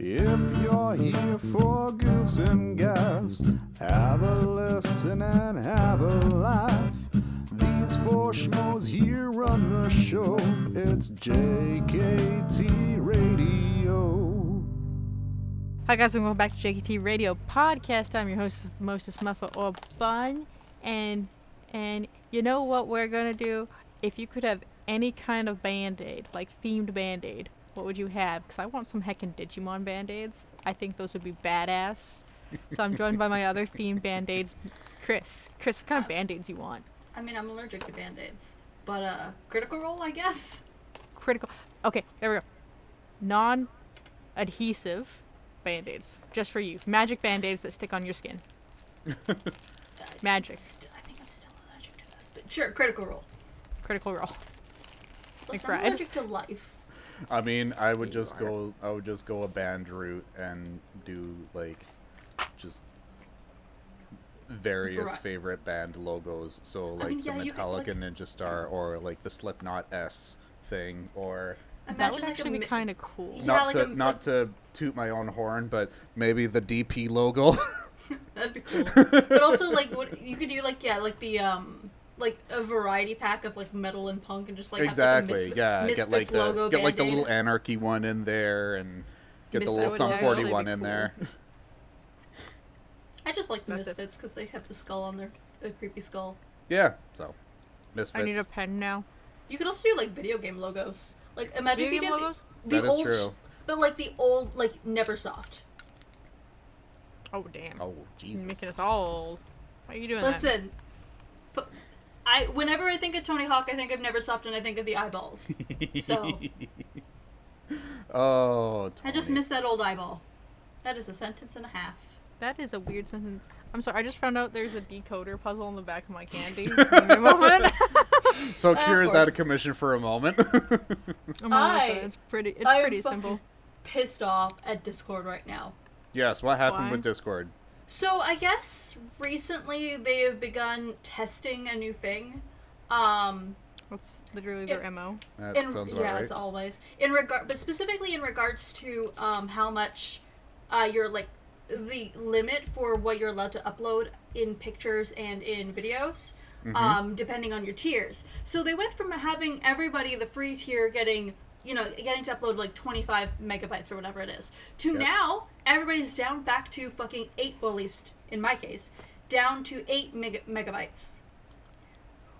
If you're here for goofs and gaffs, have a listen and have a laugh. These four schmoes here run the show. It's JKT Radio. Hi guys, and welcome back to JKT Radio Podcast. I'm your host, Mostest Muffa or Bun, and you know what we're gonna do? If you could have any kind of Band-Aid, like themed Band-Aid, what would you have? Because I want some heckin' Digimon Band-Aids. I think those would be badass. So I'm joined by my other themed Band-Aids, Chris. Chris, what kind of Band-Aids you want? I mean, I'm allergic to Band-Aids, but Critical Role, I guess. Critical. Okay, there we go. Non-adhesive Band-Aids, just for you. Magic Band-Aids that stick on your skin. Magic. I think I'm still allergic to this, but sure, Critical Role. Critical Role. Listen, I'm allergic to life. I mean, I would just go a band route and do like just various favorite band logos. So like the Metallica Ninja Star, or like the Slipknot S thing, or that would actually be kind of cool. Yeah, not to toot my own horn, but maybe the DP logo. That'd be cool. But also like what you could do, like like a variety pack of like metal and punk, and just like exactly, have, like, get like the logo get like the little Anarchy one in there, and get the little Sum 41 in there. I just like the Misfits because they have the skull on there, the creepy skull. Yeah, so Misfits. I need a pen now. You could also do like video game logos. Like imagine video game logos. The that old, is true. But like the old, like Neversoft. Oh damn! Oh Jesus! You're making us all old. Why are you doing Listen, whenever I think of Tony Hawk, I think of Neversoft, and I think of the eyeball. So. Oh. Tony. I just miss that old eyeball. That is a sentence and a half. That is a weird sentence. I'm sorry. I just found out there's a decoder puzzle on the back of my candy. Give me a moment. So Kira's out of commission for a moment. It's pretty simple. Pissed off at Discord right now. Yes, what happened Why? with Discord? So I guess recently they have begun testing a new thing. That's literally their MO. That sounds about right. It's always but specifically in regards to how much you're like the limit for what you're allowed to upload in pictures and in videos. Depending on your tiers. So they went from having everybody, the free tier, getting to upload like 25 megabytes or whatever it is, to now everybody's down back to fucking 8, well, at least in my case, down to 8 megabytes.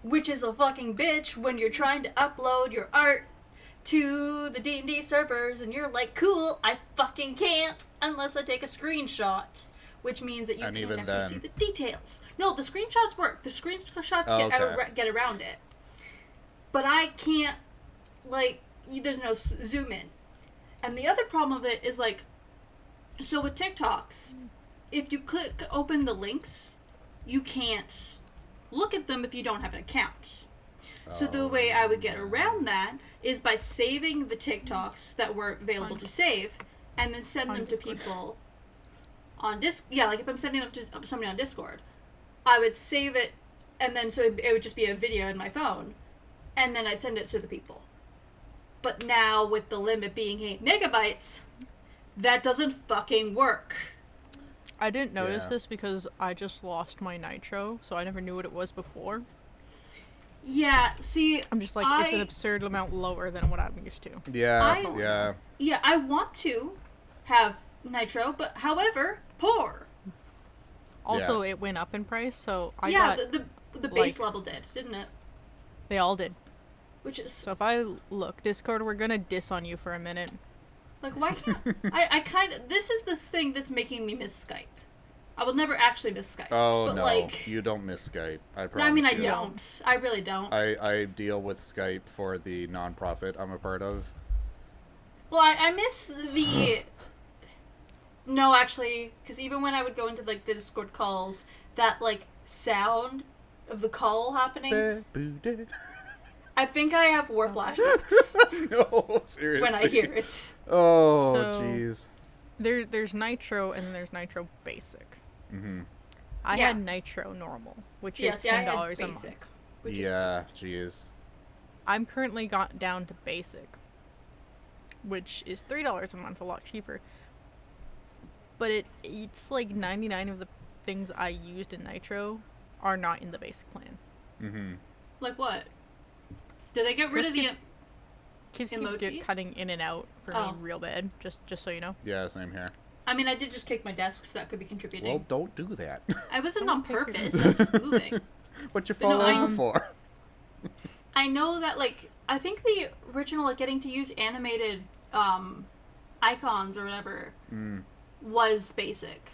Which is a fucking bitch when you're trying to upload your art to the D&D servers and you're like, cool, I fucking can't unless I take a screenshot. Which means that you can't actually see the details. No, the screenshots work. The screenshots get around it. But I can't, like, there's no zoom in. And the other problem of it is, like, so with TikToks, if you open the links, you can't look at them if you don't have an account. So the way I would get around that is by saving the TikToks that were available to save, and then send them to people on like if I'm sending them to somebody on Discord, I would save it, and then so it would just be a video in my phone, and then I'd send it to the people. But now with the limit being 8 megabytes, that doesn't fucking work. I didn't notice this because I just lost my Nitro, so I never knew what it was before. Yeah, see, I'm just like, it's an absurd amount lower than what I'm used to. Yeah. Yeah, I want to have Nitro, but however, poor. Also, it went up in price, so I got... Yeah, the base level did, didn't it? They all did. Which is... So if I look, Discord, we're gonna diss on you for a minute. Like, why can't... I kind of... This is the thing that's making me miss Skype. I will never actually miss Skype. Oh, but no. Like, you don't miss Skype. I promise. No, I mean, I you. don't. I really don't. I deal with Skype for the nonprofit I'm a part of. Well, I miss the... No, actually, because even when I would go into, like, the Discord calls, that, like, sound of the call happening... I think I have war flashbacks. No, seriously. When I hear it. Oh, jeez. There's Nitro and then there's Nitro Basic. Mm-hmm. I had Nitro Normal, which is $10 a month. Jeez. I'm currently got down to Basic, which is $3 a month, a lot cheaper. But it's like 99 of the things I used in Nitro are not in the basic plan. Mm-hmm. Like what? Did they get rid of the Keeps emoji? cutting in and out for me real bad, just so you know. Yeah, same here. I mean, I did just kick my desk, so that could be contributing. Well, don't do that. I wasn't on purpose. I was just moving. What you fall over for? I know that, like, I think the original, like, getting to use animated icons or whatever was basic,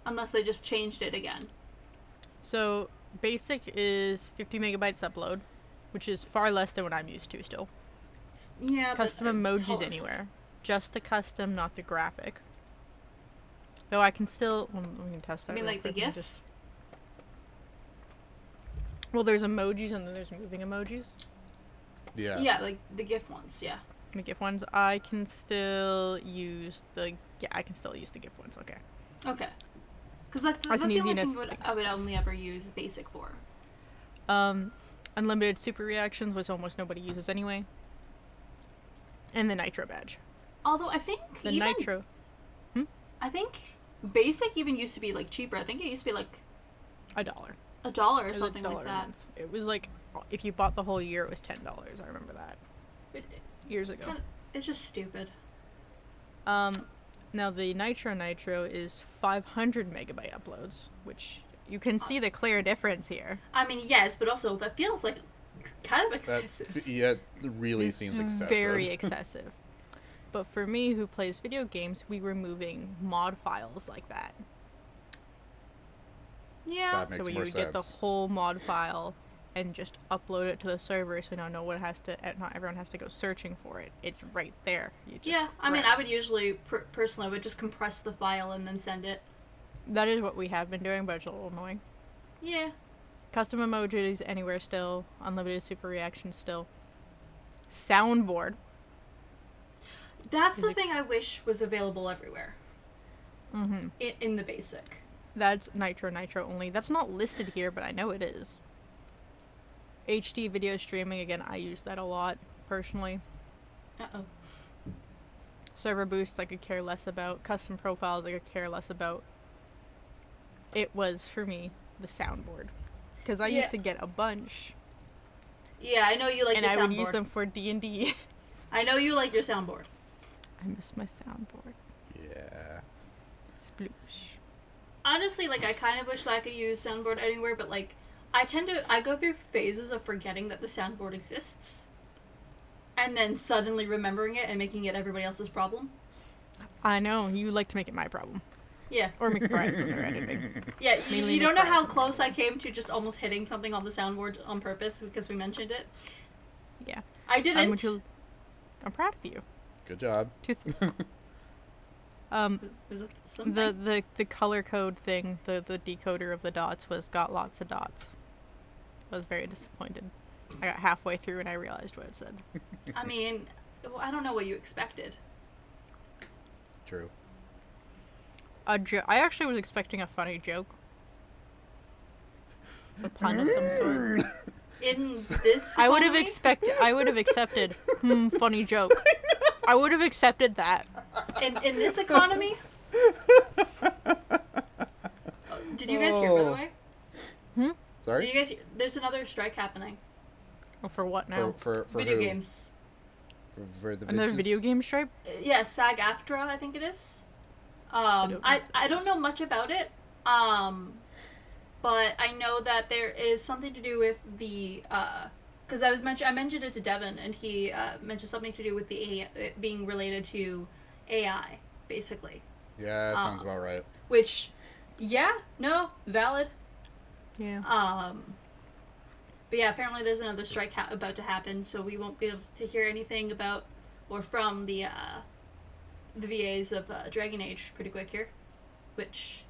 unless they just changed it again. So basic is 50 megabytes upload, which is far less than what I'm used to still. Yeah, custom emojis anywhere, just the custom, not the graphic. Though I can still, we can test that. I mean, like the GIF. Well, there's emojis and then there's moving emojis. Yeah. Yeah, like the GIF ones. Yeah. The GIF ones, I can still use the GIF ones. Okay. Okay. Because that's the only thing I would only ever use basic for. Unlimited super reactions, which almost nobody uses anyway. And the Nitro badge. Although I think Nitro. I think basic even used to be like cheaper. I think it used to be like $1. $1 or something like that. It was like if you bought the whole year, it was $10. I remember that years ago. It's just stupid. Now the Nitro is 500 megabyte uploads, which you can see the clear difference here. I mean, yes, but also that feels like kind of excessive. It really seems excessive. Very excessive. But for me, who plays video games, we were moving mod files like that. Yeah. That makes so more you would get the whole mod file and just upload it to the server, so not everyone has to go searching for it. It's right there. I mean, I would usually personally I would just compress the file and then send it. That is what we have been doing, but it's a little annoying. Yeah. Custom emojis anywhere still. Unlimited super reactions still. Soundboard. That's the thing I wish was available everywhere. Mm-hmm. In the basic. That's Nitro only. That's not listed here, but I know it is. HD video streaming, again, I use that a lot, personally. Uh-oh. Server boosts I could care less about. Custom profiles I could care less about. It was, for me, the soundboard. Because I used to get a bunch. Yeah, I know you like your soundboard. And I would use them for D&D. I know you like your soundboard. I miss my soundboard. Yeah. Sploosh. Honestly, like, I kind of wish that I could use soundboard anywhere, but, like, I go through phases of forgetting that the soundboard exists. And then suddenly remembering it and making it everybody else's problem. I know, you like to make it my problem. Yeah. Or McBride's when they're editing. Yeah, you don't know how close I came to just almost hitting something on the soundboard on purpose because we mentioned it. Yeah. I didn't. I'm proud of you. Good job. Was it something? The color code thing, the decoder of the dots got lots of dots. I was very disappointed. I got halfway through and I realized what it said. I mean, I don't know what you expected. True. I actually was expecting a funny joke. A pun of some sort. In this I would have accepted, funny joke. I would have accepted that. In this economy? Did you guys hear, by the way? Sorry? Did you guys hear? There's another strike happening. Well, for what now? For video who? games. For the Another video game stripe? Yeah, SAG-AFTRA, I think it is. I don't know much about it. But I know that there is something to do with the because I mentioned it to Devin, and he mentioned something to do with the being related to AI, basically. Yeah, that sounds about right. Which, valid. Yeah. But yeah, apparently there's another strike about to happen, so we won't be able to hear anything about or from the VAs of Dragon Age pretty quick here, which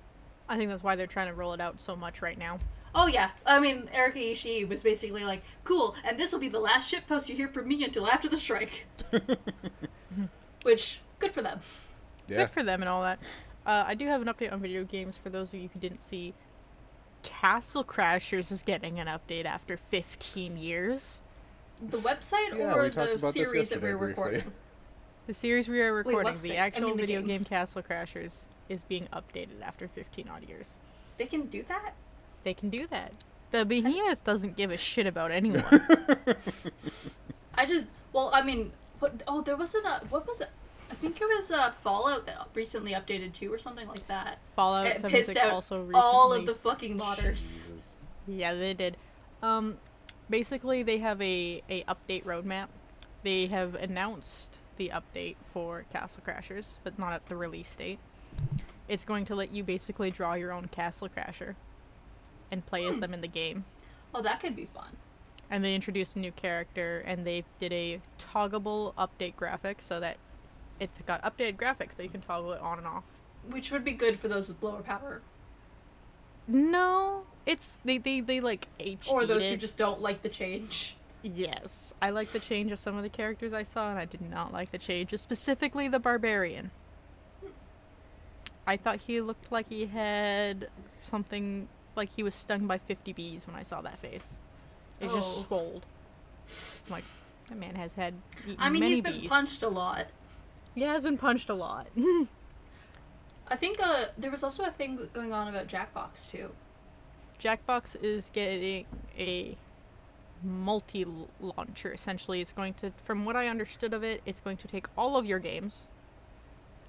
I think that's why they're trying to roll it out so much right now. Oh yeah, I mean, Erika Ishii was basically like, cool, and this will be the last shitpost you hear from me until after the strike. Which, good for them. Yeah. Good for them and all that. I do have an update on video games for those of you who didn't see. Castle Crashers is getting an update after 15 years. The website Yeah, or we talked the about this series that we're yesterday recording? briefly. The series we are recording, what's the it? actual the video game Castle Crashers, is being updated after 15 odd years. They can do that? They can do that. The Behemoth doesn't give a shit about anyone. There wasn't what was it? I think it was Fallout that recently updated too, or something like that. Fallout It 76 pissed out also recently. all of the fucking modders. Jesus. Yeah, they did. Basically, they have a update roadmap. They have announced the update for Castle Crashers, but not at the release date. It's going to let you basically draw your own Castle Crasher and play as them in the game. Oh, that could be fun. And they introduced a new character, and they did a toggleable update graphic so that it's got updated graphics, but you can toggle it on and off. Which would be good for those with lower power. No, it's they like HD'd Or those it. who just don't like the change. Yes, I like the change of some of the characters I saw, and I did not like the change, specifically the barbarian. I thought he looked like he had something, like he was stung by 50 bees when I saw that face. It just swolled. I'm like, that man has had many he's been bees. punched a lot. He has been punched a lot. I think there was also a thing going on about Jackbox too. Jackbox is getting a multi-launcher, essentially. It's going to, from what I understood of it, it's going to take all of your games,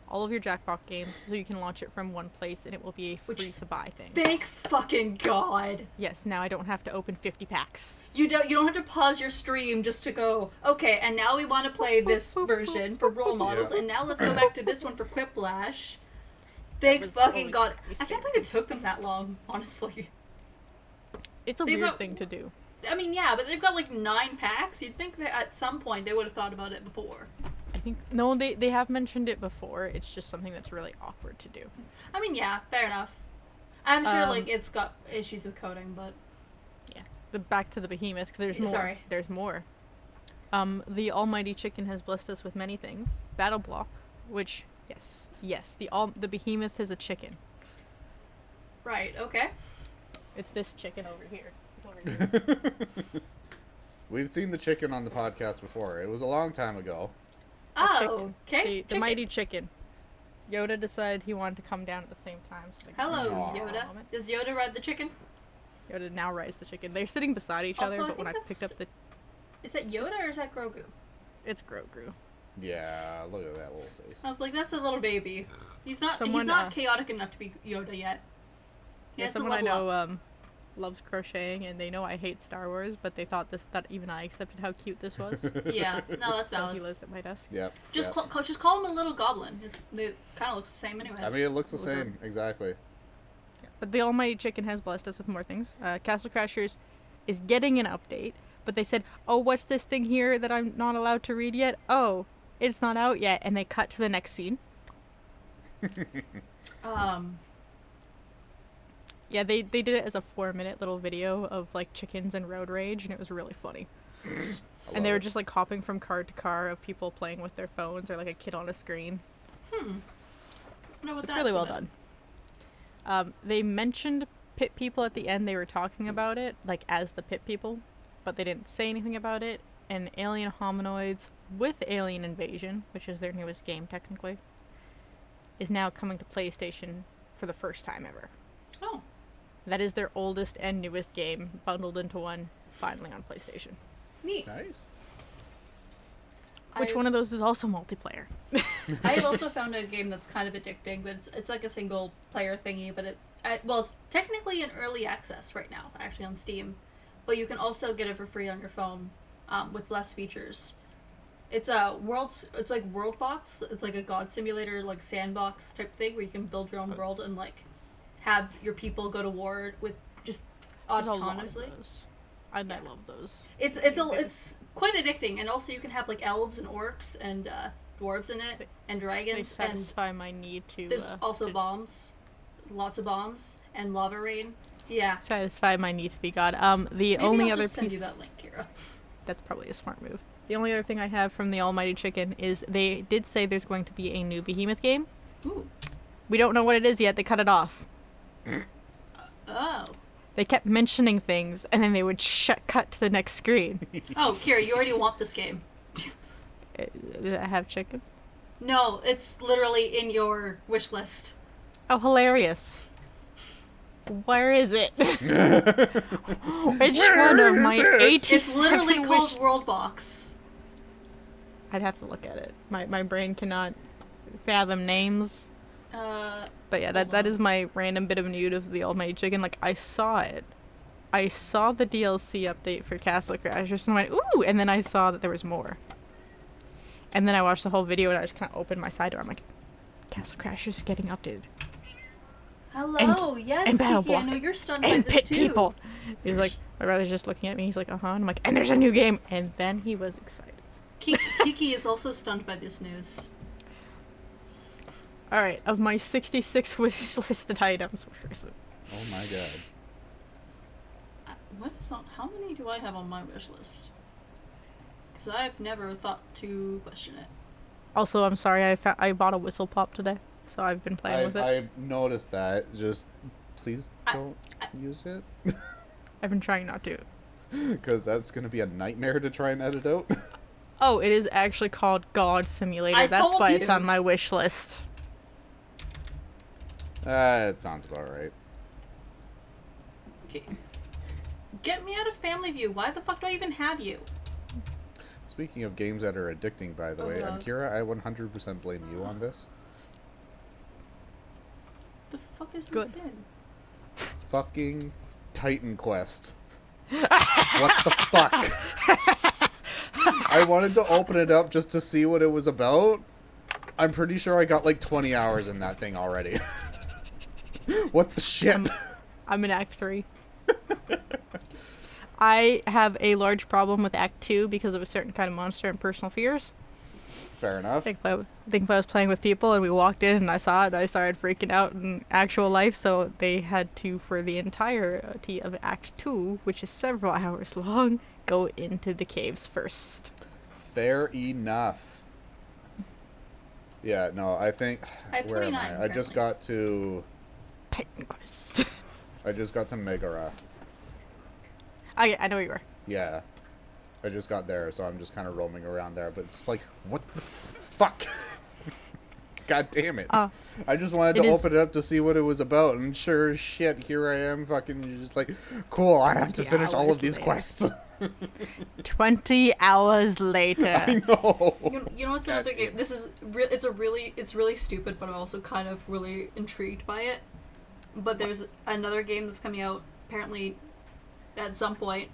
all of your Jackbox games, so you can launch it from one place, and it will be a free-to-buy thing. Thank fucking God. Yes, now I don't have to open 50 packs. You don't have to pause your stream just to go, okay, and now we want to play this version for role models, Yeah. and now let's go back to this one for Quiplash. Thank was fucking always God. pretty I can't believe it took them that long, honestly. It's a They've weird got- thing to do. I mean, yeah, but they've got like 9 packs. You'd think that at some point they would have thought about it before. I think, no, they have mentioned it before. It's just something that's really awkward to do. I mean, yeah, fair enough. I'm sure like it's got issues with coding, but Yeah. Back to the Behemoth, 'cause there's more. Sorry. There's more. The Almighty Chicken has blessed us with many things. Battle Block, which, yes, the Behemoth is a chicken. right, okay. It's this chicken over here. It's over here. We've seen the chicken on the podcast before. It was a long time ago. Oh, chicken. okay. The mighty chicken. Yoda decided he wanted to come down at the same time. So they Hello, could- Aw. Yoda. Does Yoda ride the chicken? Yoda now rides the chicken. They're sitting beside each Also, other, I but when I think picked up the... Is that Yoda or is that Grogu? It's Grogu. Yeah, look at that little face. I was like, that's a little baby. He's not Someone, he's not chaotic enough to be Yoda yet. He Yeah, has to someone I level know up. loves crocheting, and they know I hate Star Wars, but they thought that even I accepted how cute this was. Yeah, no, that's So he valid. lives at my desk. Yep. Just yep. just call him a little goblin. It kind of looks the same anyways. I mean, it looks the same, exactly. But the Almighty Chicken has blessed us with more things. Castle Crashers is getting an update, but they said, oh, what's this thing here that I'm not allowed to read yet? Oh, it's not out yet, and they cut to the next scene. Yeah, they did it as a 4-minute little video of, like, chickens and road rage, and it was really funny. And they were just, like, hopping from car to car of people playing with their phones or, like, a kid on a screen. Know what It's that's really well about. done. They mentioned pit people at the end. They were talking about it, like, as the pit people, but they didn't say anything about it. And Alien Hominoids with Alien Invasion, which is their newest game, technically, is now coming to PlayStation for the first time ever. Oh, That is their oldest and newest game bundled into one, finally on PlayStation. neat. Nice. Which one of those is also multiplayer? I have also found a game that's kind of addicting, but it's like a single player thingy, but it's technically in early access right now, actually on Steam, but you can also get it for free on your phone with less features. It's it's like Worldbox. It's like a god simulator, like sandbox type thing where you can build your own world and like have your people go to war with just There's a lot of autonomously. those. And I love those. It's quite addicting, and also you can have like elves and orcs and dwarves in it and They dragons, and satisfy my need to... there's also to bombs, lots of bombs and lava rain. Yeah. satisfy my need to be God. The Maybe only I'll other just send piece... you that link, Kira. That's probably a smart move. The only other thing I have from the Almighty Chicken is they did say there's going to be a new Behemoth game. Ooh. We don't know what it is yet. They cut it off. Oh. They kept mentioning things, and then they would cut to the next screen. Oh, Kira, you already want this game. Does it have chicken? No, it's literally in your wish list. Oh, hilarious. Where is it? Which one of my 87 It's literally called wish... World Box. I'd have to look at it. My brain cannot fathom names. But yeah, that is my random bit of news of the Almighty Chicken. Like, I saw it. I saw the DLC update for Castle Crashers and I went, ooh! And then I saw that there was more. And then I watched the whole video and I just kind of opened my side door. I'm like, Castle Crashers is getting updated. Hello, yes, and Battle Tiki, I Block. know you're stunned by And this pit too. people. He's like, my brother's just looking at me. He's like, uh-huh. And I'm like, and there's a new game. And then he was excited. Kiki is also stunned by this news. All right, of my 66 wish listed items, where is it? Oh my god. How many do I have on my wish list? Because I've never thought to question it. Also, I'm sorry, I bought a whistle pop today, so I've been playing with it. I noticed that. Just please don't use it. I've been trying not to. Because that's going to be a nightmare to try and edit out. Oh, it is actually called God Simulator. I That's told why you. it's on my wish list. It sounds about right. Okay. Get me out of Family View. Why the fuck do I even have you? Speaking of games that are addicting, by the way, Kira, I 100% blame you on this. The fuck is Good. your pin? Fucking Titan Quest. What the fuck? I wanted to open it up just to see what it was about. I'm pretty sure I got like 20 hours in that thing already. What the shit? I'm in Act 3. I have a large problem with Act 2 because of a certain kind of monster and personal fears. Fair enough. I think if I was playing with people and we walked in and I saw it and I started freaking out in actual life, so they had to, for the entirety of Act 2, which is several hours long, go into the caves first. Fair enough. Yeah, no, I think... I have where am 29 I? I just got to... Titan Quest. I just got to Megara. I know where you were. Yeah. I just got there, so I'm just kind of roaming around there. But it's like, what the fuck? God damn it. I just wanted to open it up to see what it was about. And sure as shit, here I am fucking just like, cool, I have to finish all of these quests. 20 hours later. I know. You know what's another game? This is it's really stupid, but I'm also kind of really intrigued by it. But there's another game that's coming out apparently at some point.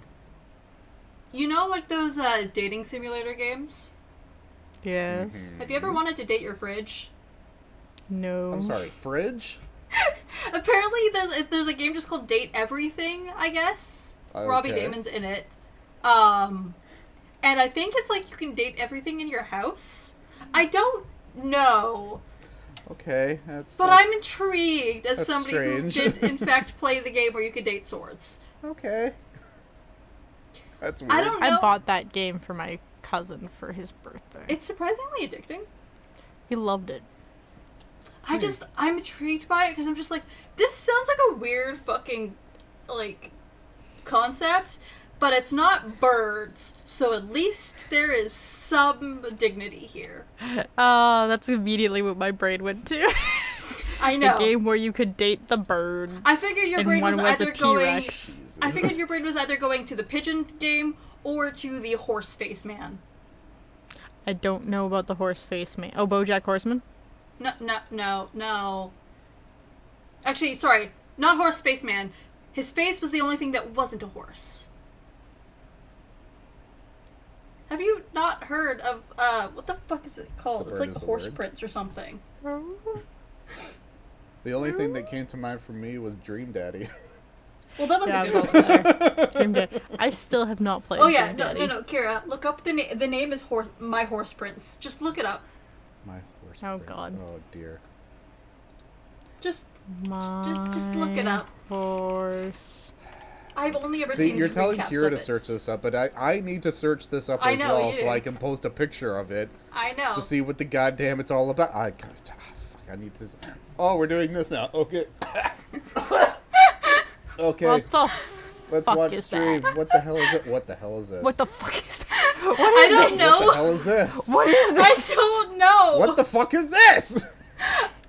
You know, like those dating simulator games? Yes. Mm-hmm. Have you ever wanted to date your fridge? No. I'm sorry, fridge? Apparently, there's a game just called Date Everything, I guess. Okay. Robbie Damon's in it. And I think it's like you can date everything in your house. I don't know. Okay, But I'm intrigued as that's somebody strange. who did, in fact, play the game where you could date swords. Okay. That's weird. I don't know. I bought that game for my cousin for his birthday. It's surprisingly addicting. He loved it. I'm intrigued by it because I'm just like, this sounds like a weird fucking, like, concept, but it's not birds, so at least there is some dignity here. Oh, that's immediately what my brain went to. I know. The game where you could date the birds. I figured your brain was one either a going. T-Rex. I figured your brain was either going to the pigeon game or to the horse face man. I don't know about the horse face man. Oh, BoJack Horseman? No. Actually, sorry, not horse face man. His face was the only thing that wasn't a horse. Have you not heard of what the fuck is it called? The It's Bird like is the Horse Word. Prince or something. The only thing that came to mind for me was Dream Daddy. Well, that one's Yeah, I a was good also one. there. Dream Daddy. I still have not played Oh yeah, Dream no, Daddy. no, Kira, look up the name. The name is My Horse Prince. Just look it up. My horse. Oh, prince. God. Oh dear. Just look it up. Horse. I've only ever See, seen. you're telling recaps Kira of to it. search this up, but I need to search this up I as know, well you so do. I can post a picture of it I know. to see what the goddamn it's all about. Fuck, I need to. Oh, we're doing this now. Okay. Okay. What the Let's fuck watch is stream. that? What the hell is it? What the hell is this? What the fuck is that? I don't know. What the hell is this? What is this? I don't know. What the fuck is this?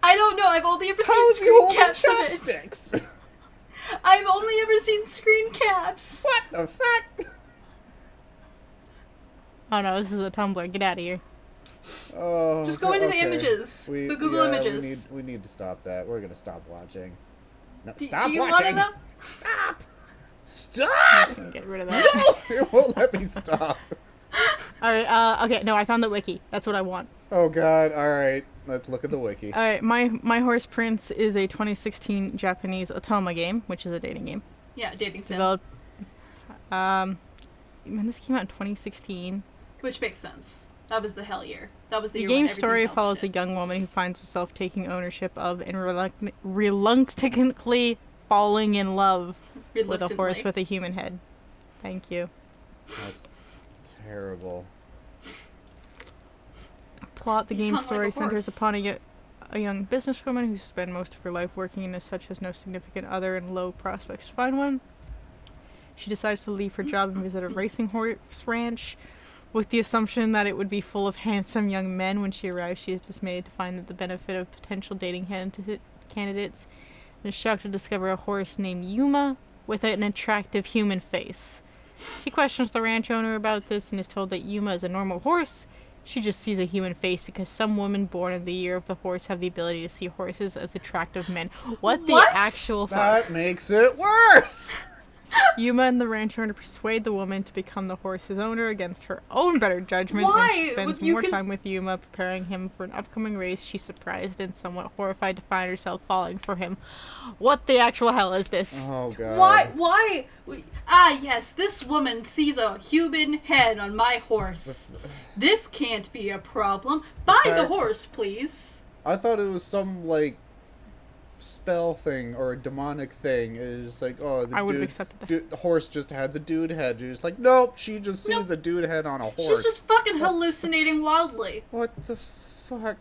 I don't know. I've only ever seen How's he screen holding caps of it. chopsticks? I've only ever seen screen caps. What the fuck? Oh no, this is a Tumblr. Get out of here. Oh, Just go into the okay. images. The Google images. We need to stop that. We're gonna stop watching. No, Do stop you want watching. to know? Stop. Stop. Get rid of that. No, it won't let me stop. Alright, okay, no, I found the wiki. That's what I want. Oh god. All right. Let's look at the wiki. Alright, My Horse Prince is a 2016 Japanese otama game, which is a dating game. Yeah, dating sim. Developed, man, this came out in 2016. Which makes sense. That was the hell year. That was the The year when game's everything story felt follows a shit. young woman who finds herself taking ownership of and reluctantly falling in love with a horse with a human head. Thank you. That's terrible. Plot: the You game's sound like a story centers horse. upon a young businesswoman who spent most of her life working as such as no significant other and low prospects to find one. She decides to leave her job and visit a racing horse ranch. With the assumption that it would be full of handsome young men, when she arrives, she is dismayed to find that the benefit of potential dating candidates, and is shocked to discover a horse named Yuma with an attractive human face. She questions the ranch owner about this and is told that Yuma is a normal horse. She just sees a human face because some women born in the year of the horse have the ability to see horses as attractive men. What the actual fuck? That makes it worse. Yuma and the ranch owner persuade the woman to become the horse's owner against her own better judgment. Why? When she spends You more can- time with Yuma, preparing him for an upcoming race, she's surprised and somewhat horrified to find herself falling for him. What the actual hell is this? Oh god. Why? Ah, yes, this woman sees a human head on my horse. This can't be a problem. Buy the fact- horse, please. I thought it was some like spell thing or a demonic thing. It's like, oh, the I would have dude- accepted that. The horse just has a dude head. You're just like, nope, she just sees a dude head on a horse. She's just fucking hallucinating wildly. What the fuck?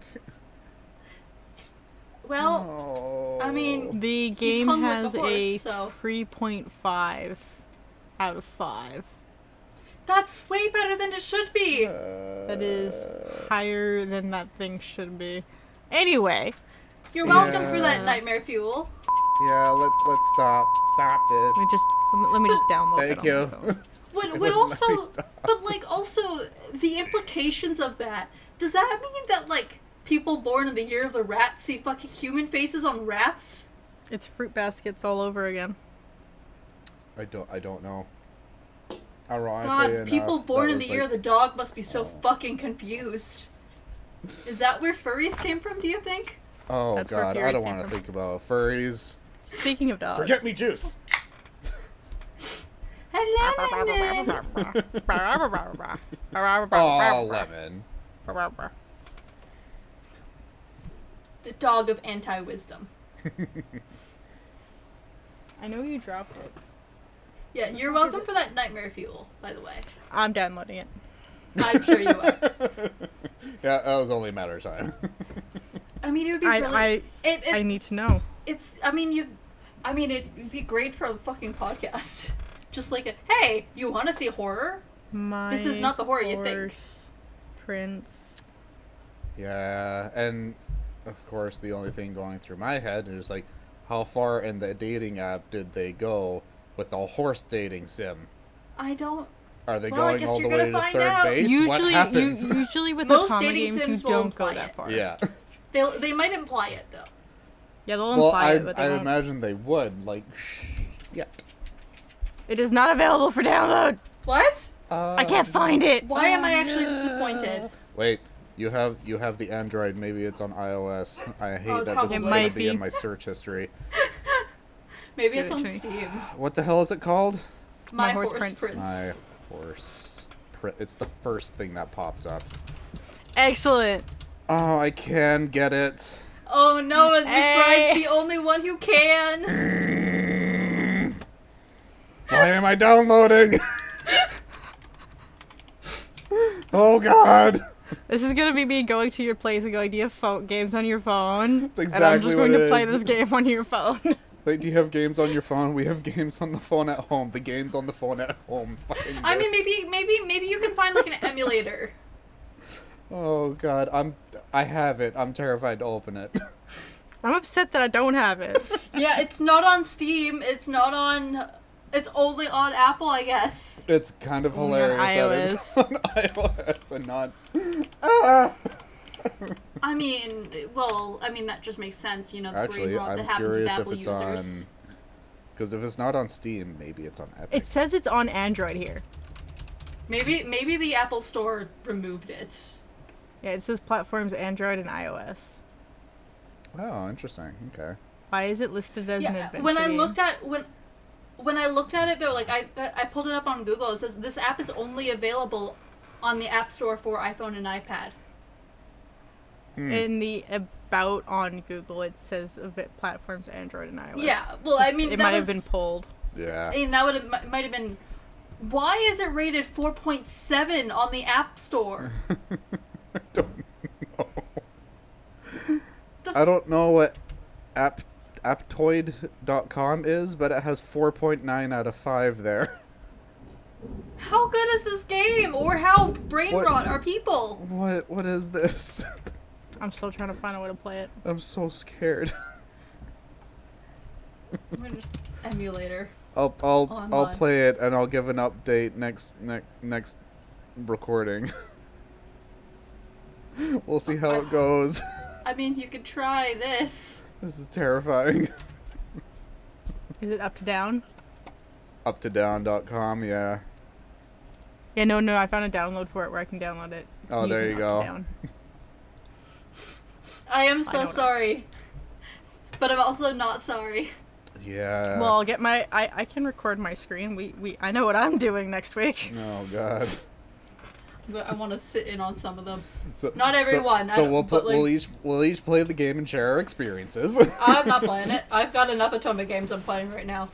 Well, Oh. I mean, The He's game hung like a has horse, a so- 3.5 out of 5. that's way better than it should be. That is higher than that thing should be. Anyway, You're welcome for Yeah. that nightmare fuel. Yeah, let's stop this. let me just download Thank it on my you. phone. Would wouldn't let me also, stop. but like also the implications of that. Does that mean that like people born in the year of the rat see fucking human faces on rats? It's fruit baskets all over again. I don't know. Ironically God, enough, people born that in the was year like- of the dog must be so fucking confused. Is that where furries came from, do you think? Oh That's where god, I furries don't came want to from. think about furries. Speaking of dogs. Forget me juice. Hello, Oh, lemon. the dog of anti-wisdom. I know you dropped it. Yeah, you're welcome for that nightmare fuel, by the way. I'm downloading it. I'm sure you are. Yeah, that was only a matter of time. I mean, it would be really... I need to know. It'd be great for a fucking podcast. Just like hey, you want to see horror? This is not the horror you think. Horse Prince. Yeah, and of course the only thing going through my head is like, how far in the dating app did they go with the horse dating sim? I don't... Are they Well, I going guess all the you're way gonna to find third out. base? Usually, what happens? usually with Most otama dating games, you sims will don't go imply that it. far. Yeah. They might imply it, though. Yeah, they'll Well, imply it, but they I won't. imagine they would. Like, yeah. It is not available for download. What? I can't find it. Why am I actually disappointed? Wait, you have the Android. Maybe it's on iOS. I hate Oh, that probably. this is It going might to be be. in my search history. Maybe Give it's it on to me. Steam. What the hell is it called? My Horse Horse Prince. Prince. My horse. It's the first thing that pops up. Excellent. Oh, I can get it. Oh no, McBride's Hey. the only one who can. Why am I downloading? Oh God. This is gonna be me going to your place and going, "Do you have games on your phone?" That's And I'm exactly just what going it to play is. this game on your phone. Like, do you have games on your phone? We have games on the phone at home. The games on the phone at home. Fucking I mean, this. maybe you can find like an emulator. Oh god, I have it. I'm terrified to open it. I'm upset that I don't have it. Yeah, it's not on Steam. It's only on Apple, I guess. It's kind of Only on hilarious that it's on iOS and not. I mean, that just makes sense, you know, the brain Actually, rot I'm that happens with curious if Apple it's users. on. Because if it's not on Steam, maybe it's on Epic. It says it's on Android here. Maybe the Apple Store removed it. Yeah, it says platforms Android and iOS. Oh, interesting. Okay. Why is it listed as an adventure When I game? looked at it though, like I pulled it up on Google. It says this app is only available on the App Store for iPhone and iPad. In the about on Google, it says platforms Android and iOS. Yeah, well, I mean, it that might have was- been pulled. Yeah. I mean, might have been. Why is it rated 4.7 on the App Store? I don't know. I don't know what aptoid.com is, but it has 4.9 out of 5 there. How good is this game? Or how brain rot are people? What is this? I'm still trying to find a way to play it. I'm so scared. I'm gonna just emulator. I'll Online. play it and I'll give an update next recording. We'll see how it goes. I mean, you could try this. This is terrifying. Is it up to down? Uptodown.com, yeah. Yeah, no, I found a download for it where I can download it. Oh, there using you go. Up to Down. I am I so know sorry. But I'm also not sorry. Yeah. Well, I'll get my. I can record my screen. I know what I'm doing next week. Oh god. But I want to sit in on some of them. So, Not everyone. So, I don't- we'll but, like- we'll each play the game and share our experiences. I'm not playing it. I've got enough Atomic games I'm playing right now.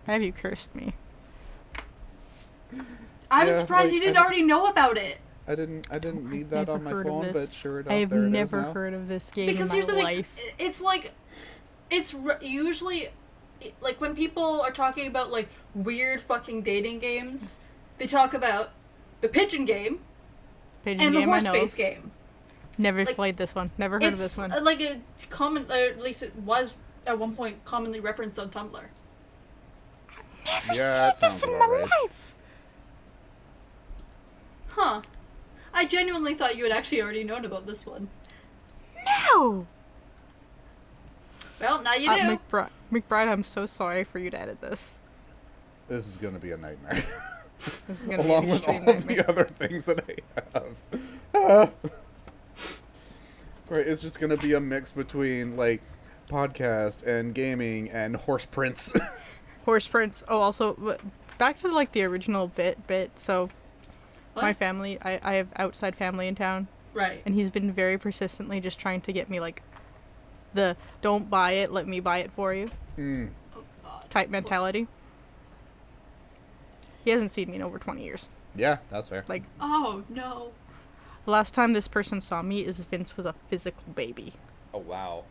Have you cursed me? I was Yeah, surprised like, you didn't I already know about it. I didn't need that Never on my heard of phone, this. but sure enough, I have there it is never now. heard of this game Because in here's my the thing, life. it's like, usually, like when people are talking about like weird fucking dating games, they talk about the pigeon game Pigeon and the game, I horse know. face game. Never like, played this one. Never heard of this one. Like a common, or at least it was at one point commonly referenced on Tumblr. Never Yeah, that seen this sounds in about my right. life. Huh. I genuinely thought you had actually already known about this one. No. Well, now you do. McBride, I'm so sorry for you to edit this. This is gonna be a nightmare. This is gonna Along be an with all extreme of nightmare. the other things that I have. Right, it's just gonna be a mix between like podcast and gaming and horse prints. Horse prints. Oh, also, back to like the original bit. So, What? my family, I have outside family in town, Right. and he's been very persistently just trying to get me like the don't buy it, let me buy it for you Mm. Oh, God. type mentality. He hasn't seen me in over 20 years. Yeah, that's fair. Like, Oh, no. the last time this person saw me is Vince was a physical baby. Oh wow.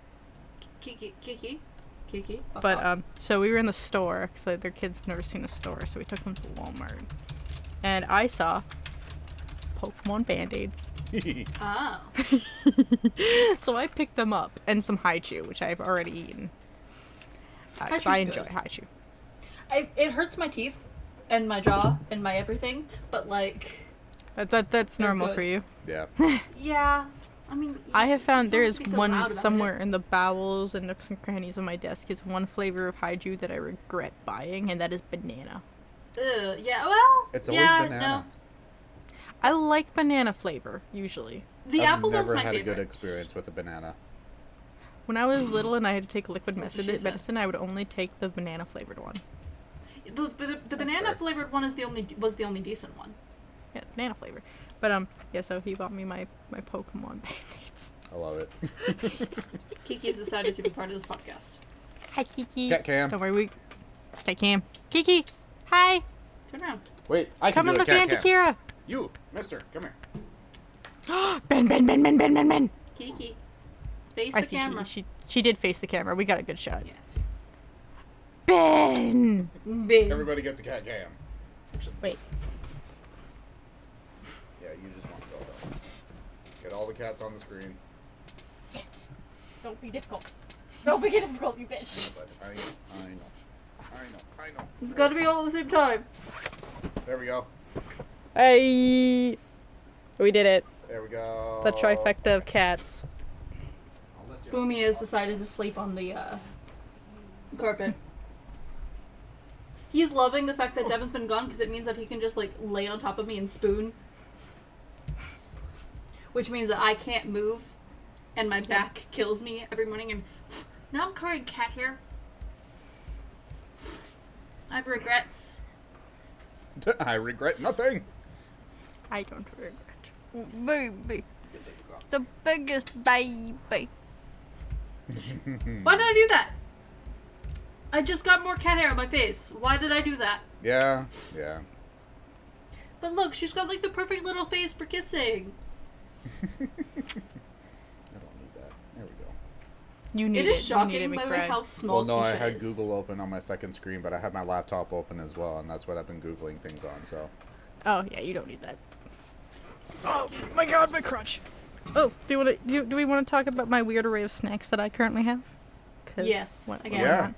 Kiki. But so we were in the store because their kids have never seen a store, so we took them to Walmart, and I saw Pokemon Band-Aids. Oh. So I picked them up and some Haichu, which I've already eaten. Because Haichu's I good. enjoy Haichu. It hurts my teeth and my jaw and my everything, but like, That's They're normal good. for you. Yeah. yeah. I mean, I have found there don't is be so loud one about somewhere in the bowels and nooks and crannies of my desk is one flavor of Haichu that I regret buying, and that is banana. Ugh, yeah. Well. It's always yeah, banana. I like banana flavor usually. No. The I've apple one's never my had favorite. a good experience with a banana. When I was little and I had to take liquid That's what she said. medicine, I would only take the banana flavored one. The banana fair. flavored one was the only decent one. Yeah, banana flavor. But yeah, so he bought me my Pokemon Band-Aids. I love it. Kiki has decided to be part of this podcast. Hi, Kiki. Cat Cam. Don't worry, Cat Cam. Kiki, hi. Turn around. Wait, I can Come do and a look cat at Auntie cam. Kira. You, mister, come here. Ben. Kiki. Face the camera. She did face the camera. We got a good shot. Yes. Ben! Everybody gets a cat cam. Wait. Yeah, you just want to go though. Get all the cats on the screen. Don't be difficult. Don't be difficult, you bitch. But I know. It's got to be all at the same time. There we go. Hey! We did it. There we go. The trifecta of cats. Boomy has decided to sleep on the carpet. He's loving the fact that Devin's been gone because it means that he can just like lay on top of me and spoon. Which means that I can't move and my back kills me every morning, and now I'm covered in cat hair. I have regrets. I regret nothing. I don't regret. Baby. The biggest baby. Why did I do that? I just got more cat hair on my face. Why did I do that? Yeah. But look, she's got like the perfect little face for kissing. I don't need that. There we go. You need it. It is shocking, you need by it, the way, McBride. how small Well, no, I Keisha had is. Google open on my second screen, but I had my laptop open as well, and that's what I've been Googling things on, so. Oh, yeah, you don't need that. Oh, my God, my crotch. Oh, do we want to talk about my weird array of snacks that I currently have? Yes, again.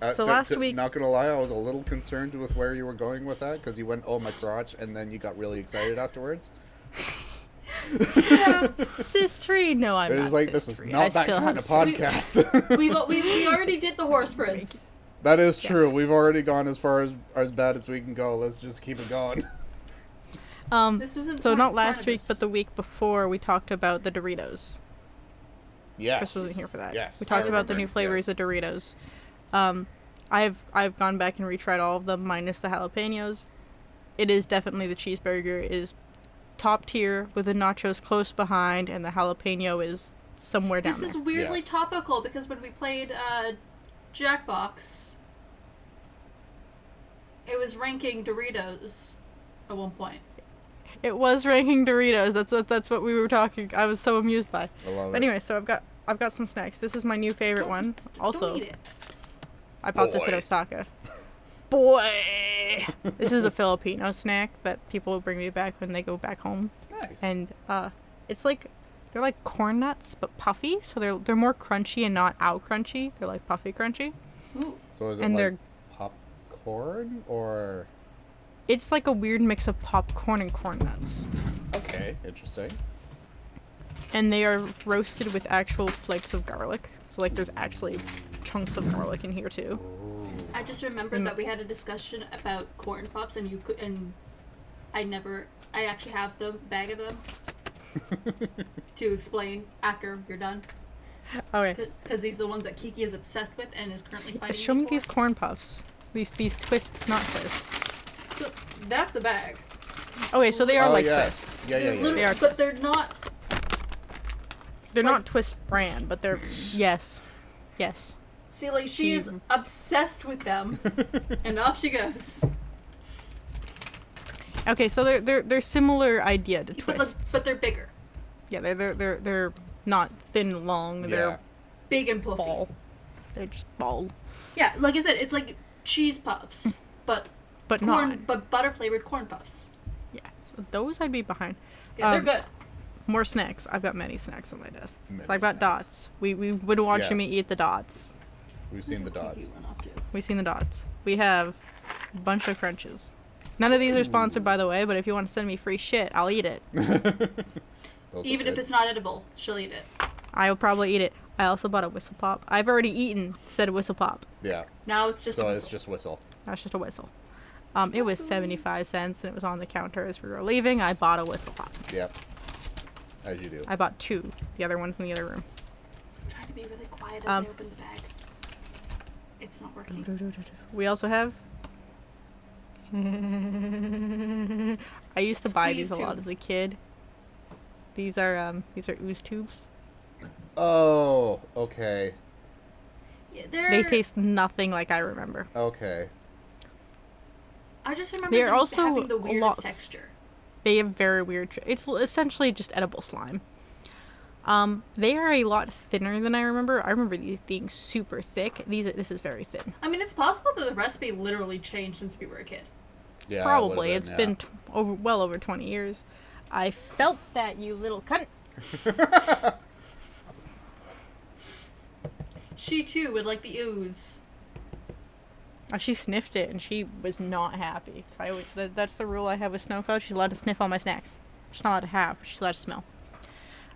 Yeah. So last week... Not gonna lie, I was a little concerned with where you were going with that, because you went, oh, my crotch, and then you got really excited afterwards. Yeah, Sis 3. No, I'm not. It was like, this is not that kind of podcast. we already did the horse prince. That is true. We've already gone as far as bad as we can go. Let's just keep it going. This isn't so not last week, but the week before, we talked about the Doritos. Yes. Chris wasn't here for that. Yes. We talked about the new flavors of Doritos. I've gone back and retried all of them minus the jalapenos. It is definitely the cheeseburger is top tier with the nachos close behind, and the jalapeno is somewhere down there. This is weirdly topical because when we played Jackbox, it was ranking Doritos at one point. It was ranking Doritos. That's what we were talking. I was so amused by. I love But anyway, so I've got some snacks. This is my new favorite one. Also, don't eat it. I bought this at Osaka. Boy, this is a Filipino snack that people bring me back when they go back home. Nice. And it's like they're like corn nuts but puffy, so they're more crunchy and not out crunchy. They're like puffy crunchy. Ooh. So is it and like they're popcorn or? It's like a weird mix of popcorn and corn nuts. Okay, interesting. And they are roasted with actual flakes of garlic. So like there's actually chunks of garlic in here too. I just remembered that we had a discussion about corn puffs, and I actually have the bag of them to explain after you're done. Okay. Because these are the ones that Kiki is obsessed with and is currently fighting. Show me for. these corn puffs. These twists, not twists. So that's the bag. Okay, so they are like yes. twists. Yeah. They are but they're not. They're like- not twist brand, but they're yes. See, like she is obsessed with them, and off she goes. Okay, so they're similar idea to twists. But they're bigger, Yeah, they're not thin and long. They're big and puffy. ball. They're just ball. Yeah, like I said, it's like cheese puffs, but But corn, not. but butter flavored corn puffs. Yeah, so those I'd be behind. Yeah, they're good. More snacks. I've got many snacks on my desk. Many So I've got snacks. dots. We've been watching me Yes. eat the dots. We've seen the dots. We've seen the dots. We have a bunch of crunches. None of these are sponsored, by the way, but if you want to send me free shit, I'll eat it. Even if it's not edible, she'll eat it. I will probably eat it. I also bought a whistle pop. I've already eaten said whistle pop. Yeah. Now it's just. So a it's whistle. just whistle. That's just a whistle. It was 75 cents, and it was on the counter as we were leaving. I bought a whistle pop. Yep. As you do. I bought 2. The other one's in the other room. I'm trying to be really quiet as I open the bag. It's not working. We also have... I used to buy these a lot tube. as a kid. These are ooze tubes. Oh, okay. Yeah, They taste nothing like I remember. Okay. I just remember They're them also having the a weirdest lot- texture. They have very weird... It's essentially just edible slime. They are a lot thinner than I remember. I remember these being super thick. This is very thin. I mean, it's possible that the recipe literally changed since we were a kid. Yeah, probably. It's been well over 20 years. I felt that, you little cunt. She too would like the ooze. She sniffed it and she was not happy. That's the rule I have with Snow Cloud. She's allowed to sniff all my snacks. She's not allowed to have, but she's allowed to smell.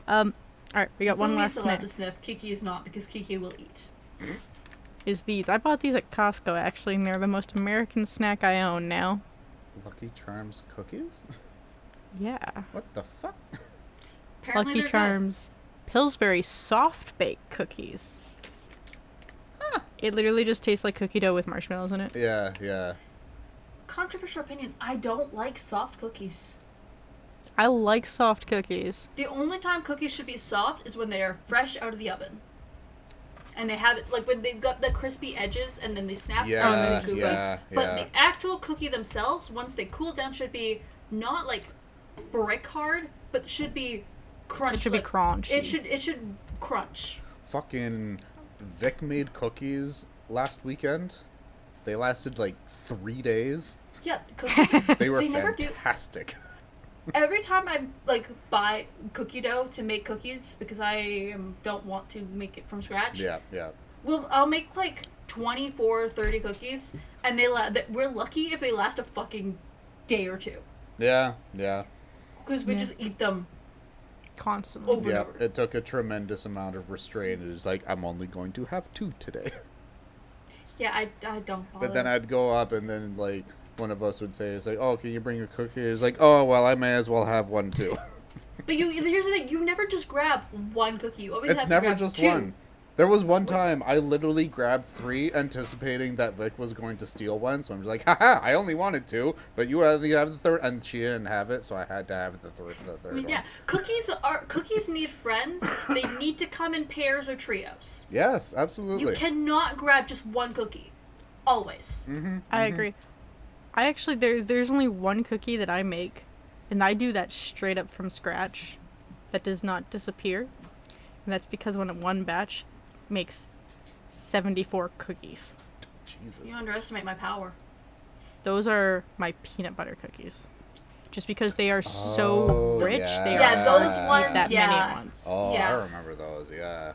Alright, we got one last snack. allowed to sniff. Kiki is not, because Kiki will eat. Is these. I bought these at Costco, actually, and they're the most American snack I own now. Lucky Charms cookies? Yeah. What the fuck? Apparently Lucky Charms Pillsbury soft bake cookies. Huh. It literally just tastes like cookie dough with marshmallows in it. Yeah, yeah. Controversial opinion. I don't like soft cookies. I like soft cookies. The only time cookies should be soft is when they are fresh out of the oven. And they have it, like, when they've got the crispy edges and then they snap. Yeah, yeah. But the actual cookie themselves, once they cool down, should be not, like, brick hard, but should be crunchy. It should be crunchy. It should crunch. Fucking Vic made cookies last weekend. They lasted, like, 3 days. Yeah, cookies. They were they fantastic. Every time I, like, buy cookie dough to make cookies, because I don't want to make it from scratch. Yeah, yeah. I'll make, like, 24, 30 cookies, and we're lucky if they last a fucking day or two. Yeah, yeah. Because we just eat them constantly. Over and over. It took a tremendous amount of restraint. It was like, I'm only going to have 2 today. Yeah, I don't bother. But then I'd go up and then, like, one of us would say, it's like, oh, can you bring a cookie? It's like, oh, well, I may as well have one too. But here's the thing, you never just grab one cookie. You always It's have never to grab just 2. one. There was one time I literally grabbed 3, anticipating that Vic was going to steal one. So I'm just like, haha, I only wanted 2, but you have the third, and she didn't have it, so I had to have the third I mean, one. yeah, cookies need friends. They need to come in pairs or trios. Yes, absolutely. You cannot grab just one cookie, always. Mm-hmm, I agree. I actually there's only one cookie that I make, and I do that straight up from scratch. That does not disappear, and that's because one batch makes 74 cookies. Jesus. You underestimate my power. Those are my peanut butter cookies. Just because they are so rich, they are those ones, that many at once. Oh, yeah. I remember those, yeah.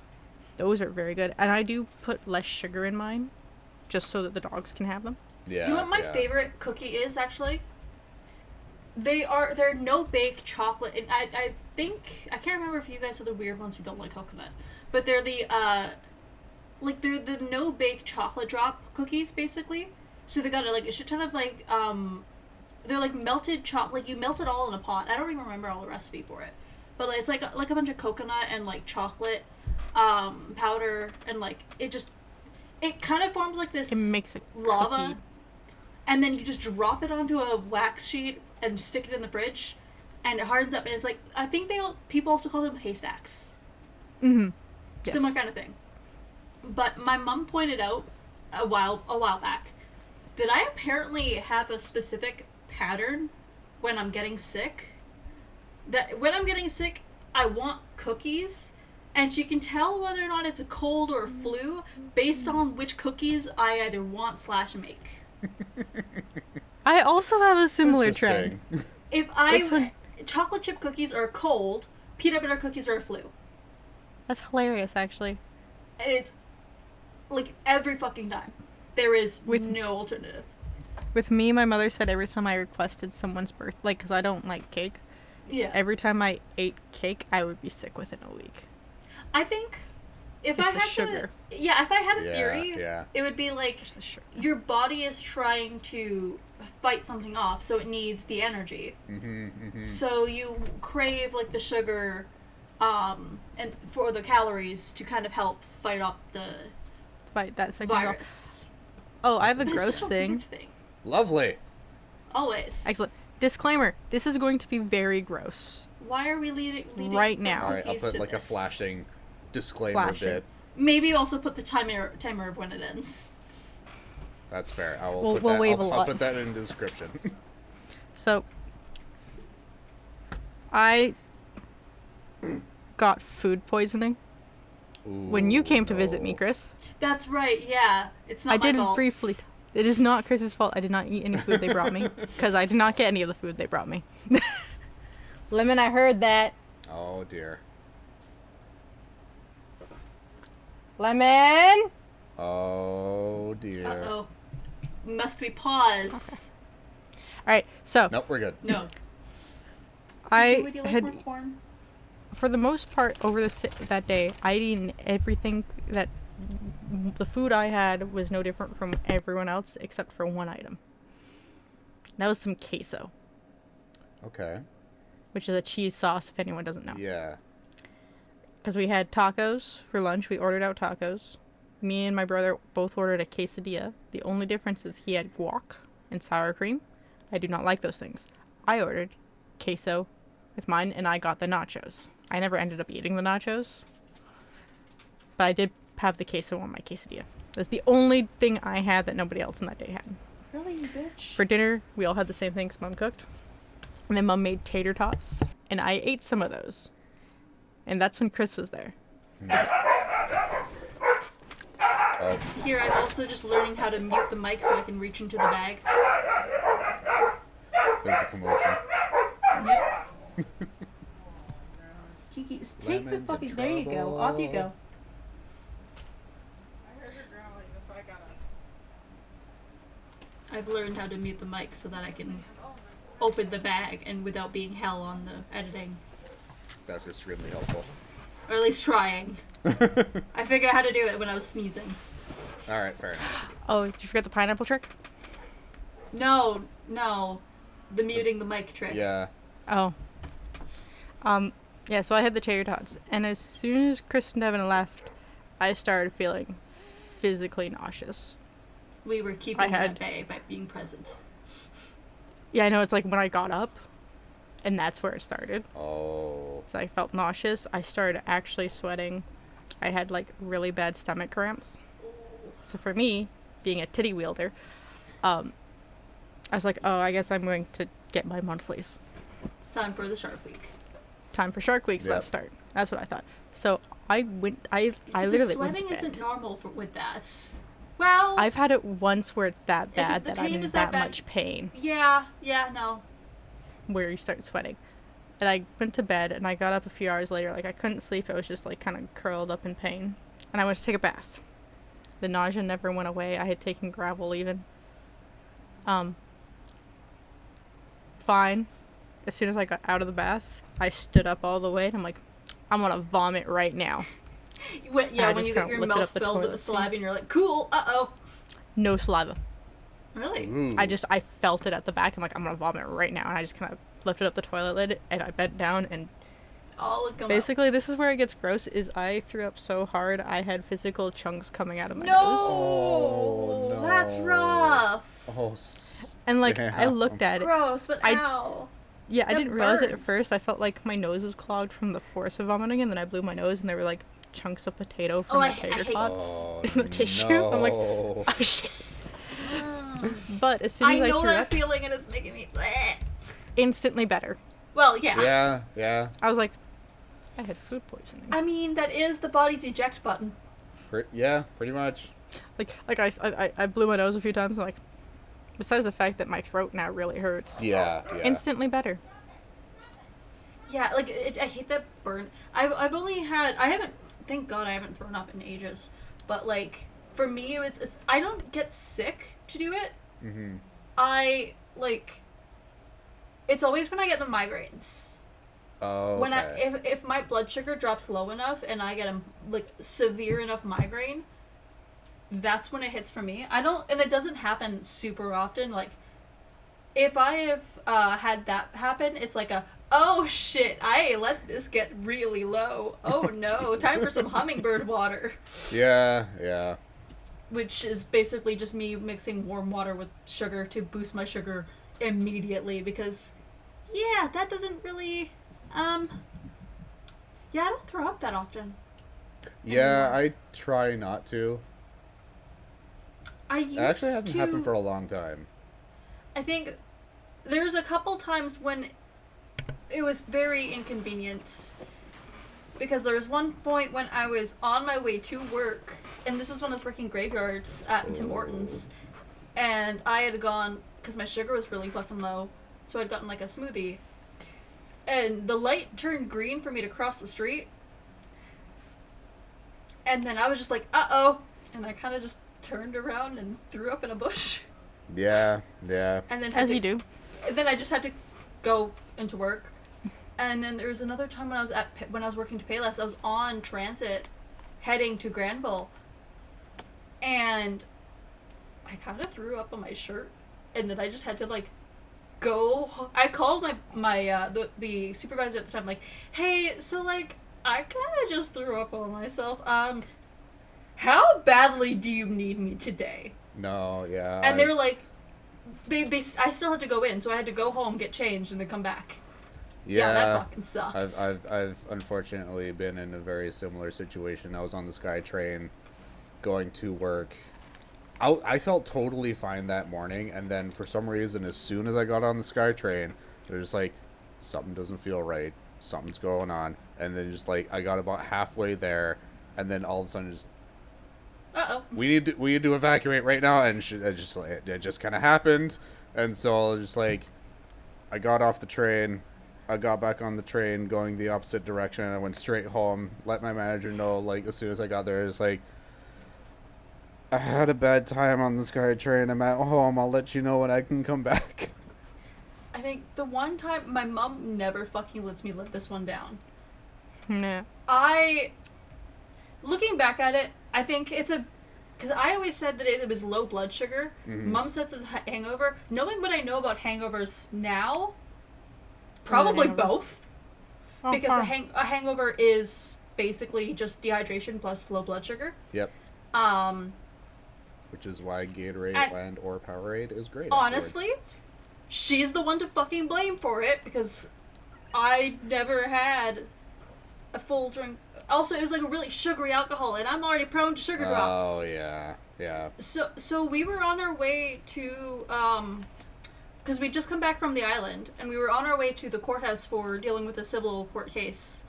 Those are very good, and I do put less sugar in mine, just so that the dogs can have them. Yeah. You know what my favorite cookie is, actually? They're no-bake chocolate, and I think, I can't remember if you guys are the weird ones who don't like coconut, but they're they're the no-bake chocolate drop cookies, basically. So they got a shit ton of, they're like melted chocolate, like you melt it all in a pot. I don't even remember all the recipe for it. But it's like a bunch of coconut and, like, chocolate powder, and, like, it kind of forms like this It makes a lava. cookie. And then you just drop it onto a wax sheet and stick it in the fridge, and it hardens up. And it's like, I think people also call them haystacks. Mm-hmm. Yes. Similar kind of thing. But my mom pointed out a while back that I apparently have a specific pattern when I'm getting sick. That when I'm getting sick, I want cookies, and she can tell whether or not it's a cold or a flu based on which cookies I either want/make. I also have a similar trend. If chocolate chip cookies are cold, peanut butter cookies are a flu. That's hilarious, actually. And it's like every fucking time. There is no alternative. With me, my mother said every time I requested someone's birthday, like, because I don't like cake. Yeah. Every time I ate cake, I would be sick within a week. I think if It's I the had sugar. if I had a theory, Yeah. it would be like Just the sugar. your body is trying to fight something off, so it needs the energy. Mm-hmm, mm-hmm. So you crave, like, the sugar, and for the calories to kind of help fight off the Fight that second virus. Oh, I have a But gross it's such a thing. weird thing. Lovely. Always. Excellent. Disclaimer, this is going to be very gross. Why are we leading Right from now. All right, I'll cookies put, to like, a this? flashing disclaimer bit. Maybe also put the timer of when it ends. That's fair. I will We'll put that. wave a I'll lot. put that in the description. So, I got food poisoning. Ooh, When you came to visit me, Chris. That's right, yeah. It's not I my did fault. briefly. It is not Chris's fault. I did not eat any food they brought me because I did not get any of the food they brought me. Lemon, I heard that. Oh dear. Lemon. Oh dear. Uh-oh. Must we pause? Okay. All right. So. Nope, we're good. No. I Would you like had, more corn? for the most part, over that day, I'd eaten everything that the food I had was no different from everyone else except for one item. That was some queso. Okay. Which is a cheese sauce, if anyone doesn't know. Yeah. Because we had tacos for lunch. We ordered out tacos. Me and my brother both ordered a quesadilla. The only difference is he had guac and sour cream. I do not like those things. I ordered queso with mine, and I got the nachos. I never ended up eating the nachos, but I did have the queso on my quesadilla. That's the only thing I had that nobody else in that day had. Really, you bitch? For dinner, we all had the same things Mom cooked. And then Mom made tater tots, and I ate some of those. And that's when Chris was there. Oh. Here, I'm also just learning how to mute the mic so I can reach into the bag. There's a commotion. Yep. Kiki, just take the fucking... There you go. Off you go. I've learned how to mute the mic so that I can open the bag and without being hell on the editing. That's extremely helpful. Or at least trying. I figured out how to do it when I was sneezing. Alright, fair enough. Oh, did you forget the pineapple trick? No. The muting the mic trick. Yeah. Oh. Yeah, so I had the tater tots, and as soon as Chris and Devin left, I started feeling physically nauseous. We were keeping them at bay by being present. Yeah, I know, it's like when I got up, and that's where it started. Oh. So I felt nauseous. I started actually sweating. I had, like, really bad stomach cramps. So for me, being a titty wielder, I was like, oh, I guess I'm going to get my monthlies. Time for the Shark Week. Time for Shark Week, so let's start. That's what I thought. So I literally went to bed. The sweating isn't normal with that. Well, I've had it once where it's that bad the that I'm pain in is that that bad- much pain yeah, no. where you start sweating. And I went to bed, and I got up a few hours later. Like, I couldn't sleep. I was just, like, kind of curled up in pain. And I went to take a bath. The nausea never went away. I had taken gravel even. Fine. As soon as I got out of the bath, I stood up all the way, and I'm like, I'm gonna vomit right now. When you get your mouth filled with the seat. saliva and you're like, cool, uh-oh. No saliva. Really? Ooh. I felt it at the back. I'm like, I'm gonna vomit right now. And I just kind of lifted up the toilet lid, and I bent down, and All come basically, this is where it gets gross, is I threw up so hard, I had physical chunks coming out of my No! nose. Oh, no. That's rough. Oh, And, like, damn. I looked at it. Gross, but I- ow. Yeah, I That didn't realize it at burns. first. I felt like my nose was clogged from the force of vomiting, and then I blew my nose, and there were, like, chunks of potato from the tater tots Oh, in the tissue. I'm like, oh, shit. But as soon as I know threw that up, feeling and it's making me bleh. instantly better. Well, yeah. Yeah. I was like, I had food poisoning. I mean, that is the body's eject button. Yeah, pretty much. Like I blew my nose a few times, and, like, besides the fact that my throat now really hurts. Yeah. Instantly better. Yeah, like, I hate that burn. I've only had... Thank God I haven't thrown up in ages. But, like, for me, it's I don't get sick to do it. Mm-hmm. I, like... It's always when I get the migraines. Oh, okay. When if my blood sugar drops low enough and I get a, like, severe enough migraine, that's when it hits for me. And it doesn't happen super often. Like, if I have had that happen, it's like oh shit, I let this get really low. Oh no, time for some hummingbird water. Yeah. Which is basically just me mixing warm water with sugar to boost my sugar immediately because, yeah, that doesn't really, yeah, I don't throw up that often. Yeah, I try not to. I used It actually hasn't to... happened for a long time. I think there's a couple times when it was very inconvenient. because there was one point when I was on my way to work, and this was when I was working graveyards at Tim Hortons, and I had gone, because my sugar was really fucking low, so I'd gotten like a smoothie, and the light turned green for me to cross the street, and then I was just like, uh-oh, and I kind of just turned around and threw up in a bush. Yeah. And then As you do. Then I just had to go into work. And then there was another time when I was working to Payless, I was on transit heading to Granville, and I kind of threw up on my shirt, and then I just had to like go. I called the supervisor at the time, like, hey, so like I kind of just threw up on myself. How badly do you need me today? No, yeah. And they were like, I still had to go in, so I had to go home, get changed, and then come back. Yeah, that fucking sucks. I've unfortunately been in a very similar situation. I was on the SkyTrain going to work. I felt totally fine that morning, and then for some reason, as soon as I got on the SkyTrain, there's like, something doesn't feel right, something's going on, and then just like, I got about halfway there, and then all of a sudden just, uh-oh. We need to evacuate right now, and it just kind of happened, and so I was just like, I got off the train. I got back on the train going the opposite direction, and I went straight home, let my manager know, like, as soon as I got there, it's like, I had a bad time on the SkyTrain, I'm at home, I'll let you know when I can come back. I think the one time, my mom never fucking lets me let this one down. Yeah. Looking back at it, I think it's because I always said that it was low blood sugar. Mm-hmm. Mom says it's a hangover. Knowing what I know about hangovers now, probably both. Oh, Because huh. a hangover is basically just dehydration plus low blood sugar. Yep. Which is why Gatorade and or Powerade is great. Honestly, she's the one to fucking blame for it, because I never had a full drink. Also, it was like a really sugary alcohol, and I'm already prone to sugar drops. Oh, yeah. So we were on our way to, because we'd just come back from the island, and we were on our way to the courthouse for dealing with a civil court case.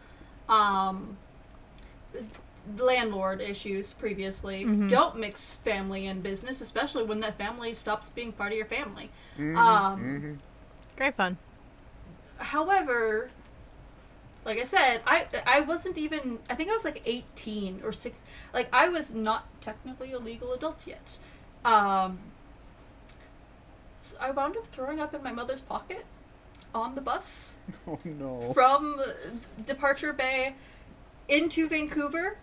Landlord issues previously. Mm-hmm. Don't mix family and business, especially when that family stops being part of your family. Great fun. However, like I said, I wasn't even, I think I was like 18 or 6, like I was not technically a legal adult yet. So I wound up throwing up in my mother's pocket on the bus. Oh no. From Departure Bay into Vancouver.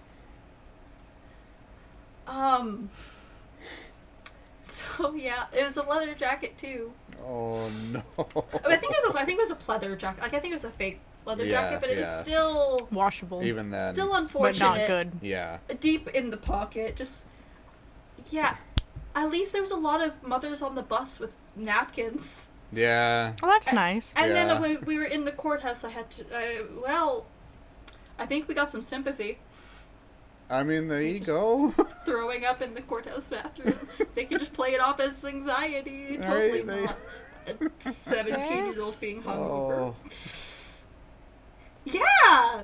So yeah, it was a leather jacket too. Oh no. I think it was a pleather jacket. Like I think it was a fake leather jacket, but it was still washable. Even then. Still unfortunate. But not good. Yeah. Deep in the pocket, just yeah. At least there was a lot of mothers on the bus with napkins. Yeah. Oh, that's nice. And then when we were in the courthouse, I had to. I think we got some sympathy. I mean, there you go. Throwing up in the courthouse bathroom. They can just play it off as anxiety. Totally not a 17-year-old being hungover. Oh. Yeah!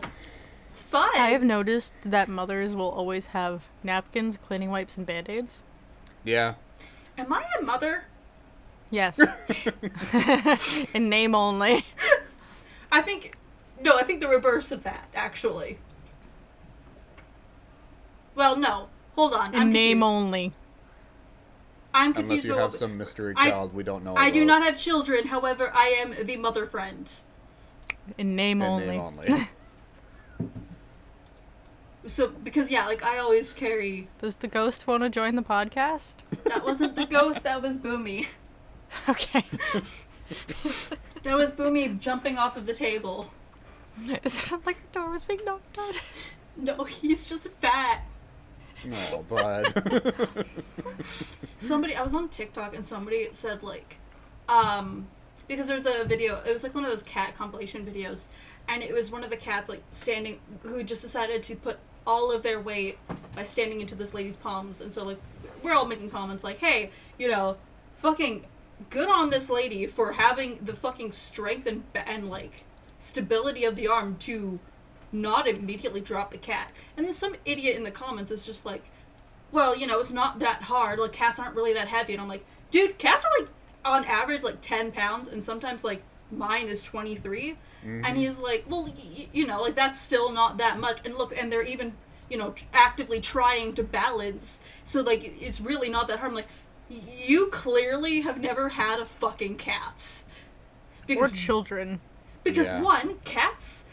It's fun. I have noticed that mothers will always have napkins, cleaning wipes, and Band-Aids. Yeah. Am I a mother? Yes. In name only. I think the reverse of that, actually. Well, no. Hold on. In name only. I'm confused. Unless you have some mystery child we don't know about. I do not have children, however, I am the mother friend. In name only. So, because, yeah, like, I always carry... Does the ghost want to join the podcast? That wasn't the ghost, that was Boomy. Okay. That was Boomy jumping off of the table. It sounded like the door was being knocked on. No, he's just fat. No, bud. I was on TikTok and somebody said, like, because there's a video, it was like one of those cat compilation videos, and it was one of the cats, like, standing, who just decided to put all of their weight by standing into this lady's palms, and so, like, we're all making comments like, hey, you know, fucking good on this lady for having the fucking strength and like, stability of the arm to not immediately drop the cat. And then some idiot in the comments is just like, well, you know, it's not that hard. Like, cats aren't really that heavy. And I'm like, dude, cats are, like, on average, like, 10 pounds. And sometimes, like, mine is 23. Mm-hmm. And he's like, well, you know, like, that's still not that much. And look, and they're even, you know, actively trying to balance. So, like, it's really not that hard. I'm like, you clearly have never had a fucking cat. Or children. Because, one, cats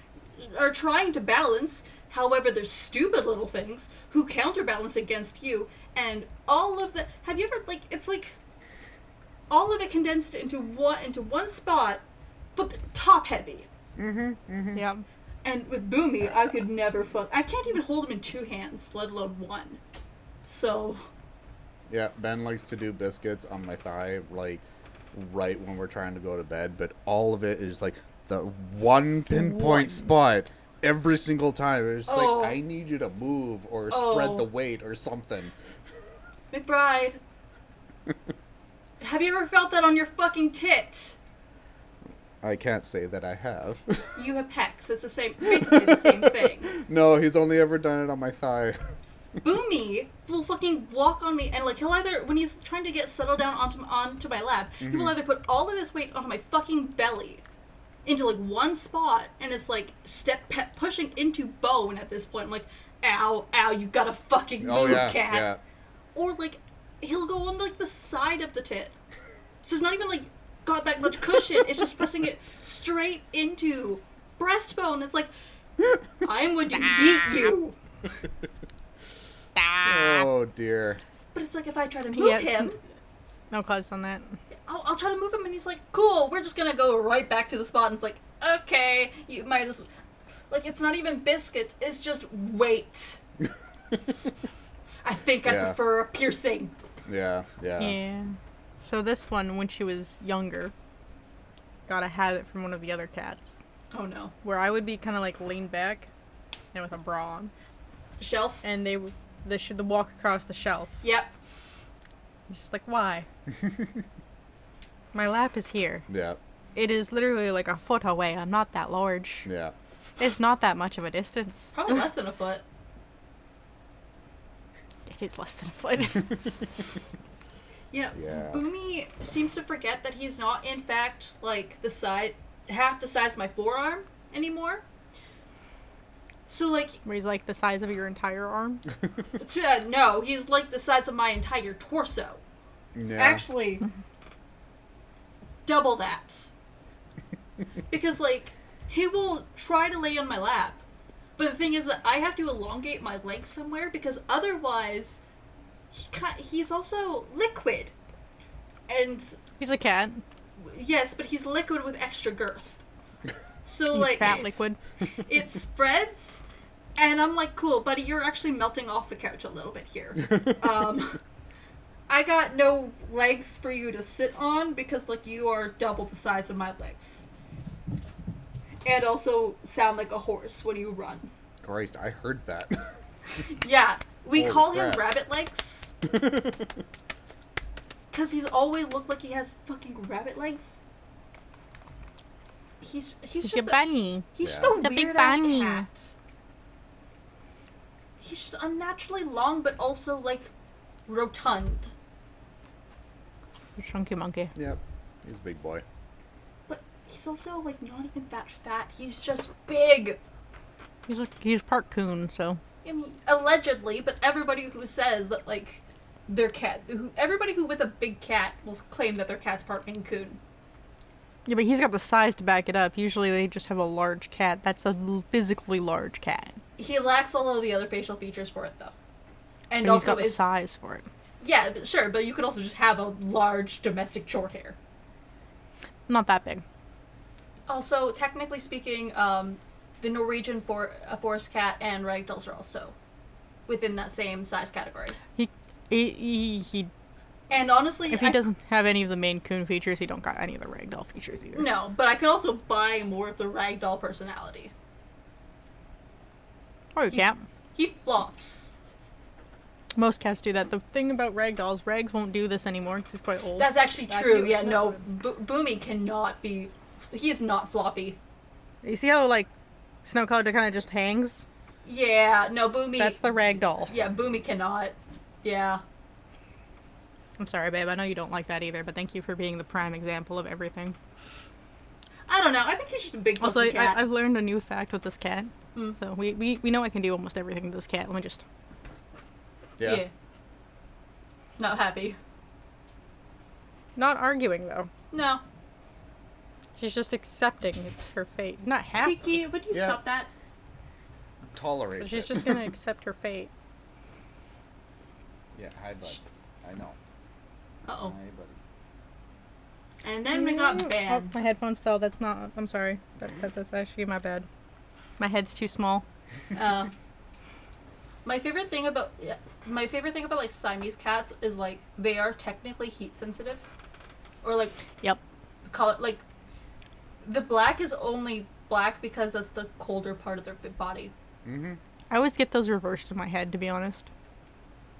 are trying to balance. However, there's stupid little things who counterbalance against you, and all of the... Have you ever, like, it's like all of it condensed into one spot, but top heavy. Mm-hmm. Mm-hmm. Yeah. And with Boomy, I could never I can't even hold him in 2 hands, let alone 1. So... Yeah, Ben likes to do biscuits on my thigh, like, right when we're trying to go to bed, but all of it is, like, the one pinpoint spot every single time. It's like, I need you to move or spread the weight or something. McBride, have you ever felt that on your fucking tit? I can't say that I have. You have pecs. It's the same, basically the same thing. No, he's only ever done it on my thigh. Boomy will fucking walk on me, and like he'll either, when he's trying to get settled down onto my lap, he will either put all of his weight onto my fucking belly into like one spot, and it's like pushing into bone at this point. I'm like, ow, you gotta fucking move, cat. Yeah. Or like he'll go on like the side of the tit, so it's not even like got that much cushion. It's just pressing it straight into breastbone. It's like, I'm going to eat you. Oh dear. But it's like if I try to move him, no clause on that. I'll try to move him, and he's like, cool, we're just gonna go right back to the spot. And it's like, okay, you might as well. Like, it's not even biscuits, it's just weight. I think I prefer a piercing. Yeah. So this one, when she was younger, got a habit from one of the other cats. Oh no. Where I would be kind of like leaned back and with a bra on. Shelf? And they should walk across the shelf. Yep. It's just like, why? My lap is here. Yeah. It is literally like a foot away. I'm not that large. Yeah. It's not that much of a distance. Probably less than a foot. It is less than a foot. Yeah. Boomy seems to forget that he's not, in fact, like half the size of my forearm anymore. So, like... Where he's, like, the size of your entire arm? No, he's, like, the size of my entire torso. Yeah. Actually, double that. Because, like, he will try to lay on my lap. But the thing is that I have to elongate my legs somewhere, because otherwise, he's also liquid. And... He's a cat. Yes, but he's liquid with extra girth. So, he's like, fat liquid. It spreads, and I'm like, cool, buddy, you're actually melting off the couch a little bit here. I got no legs for you to sit on because, like, you are double the size of my legs. And also sound like a horse when you run. Christ, I heard that. Yeah, we Holy call crap. him rabbit legs. Because he's always looked like he has fucking rabbit legs. He's just a bunny. He's just a It's a big weird ass bunny. cat. He's just unnaturally long, but also like rotund. Chunky monkey. Yep, he's a big boy. But he's also like not even that fat. He's just big. He's part coon, so. I mean, allegedly, but everybody who says that like their cat, everybody who with a big cat will claim that their cat's part Maine Coon. Yeah, but he's got the size to back it up. Usually they just have a large cat. That's a physically large cat. He lacks all of the other facial features for it, though. And but also he's got the size for it. Yeah, sure, but you could also just have a large domestic short hair. Not that big. Also, technically speaking, the Norwegian forest cat and ragdolls are also within that same size category. He and honestly, if he doesn't have any of the Maine Coon features, he don't got any of the ragdoll features either. No, but I could also buy more of the ragdoll personality. Or you can't. He flops. Most cats do that. The thing about ragdolls, Rags won't do this anymore because he's quite old. That's actually true. Yeah, no, Boomy cannot be. He is not floppy. You see how like Snow Cloud kind of just hangs. Yeah, no, Boomy... That's the rag doll. Yeah, Boomy cannot. Yeah. I'm sorry, babe. I know you don't like that either, but thank you for being the prime example of everything. I don't know. I think he's just a big Also, cat. I've learned a new fact with this cat. So we know I can do almost everything to this cat. Let me just... Yeah. Not happy. Not arguing, though. No. She's just accepting it's her fate. Not happy. Kiki, would you stop that? Tolerate But she's it. just gonna accept her fate. Yeah, hi, bud. I know. Uh-oh. Hi, buddy. And then we got Oh, banned. my headphones fell. That's not... I'm sorry. That's actually my bad. My head's too small. My favorite thing about like Siamese cats is like they are technically heat sensitive, or like Yep. color like the black is only black because that's the colder part of their body. Mm-hmm. I always get those reversed in my head, to be honest.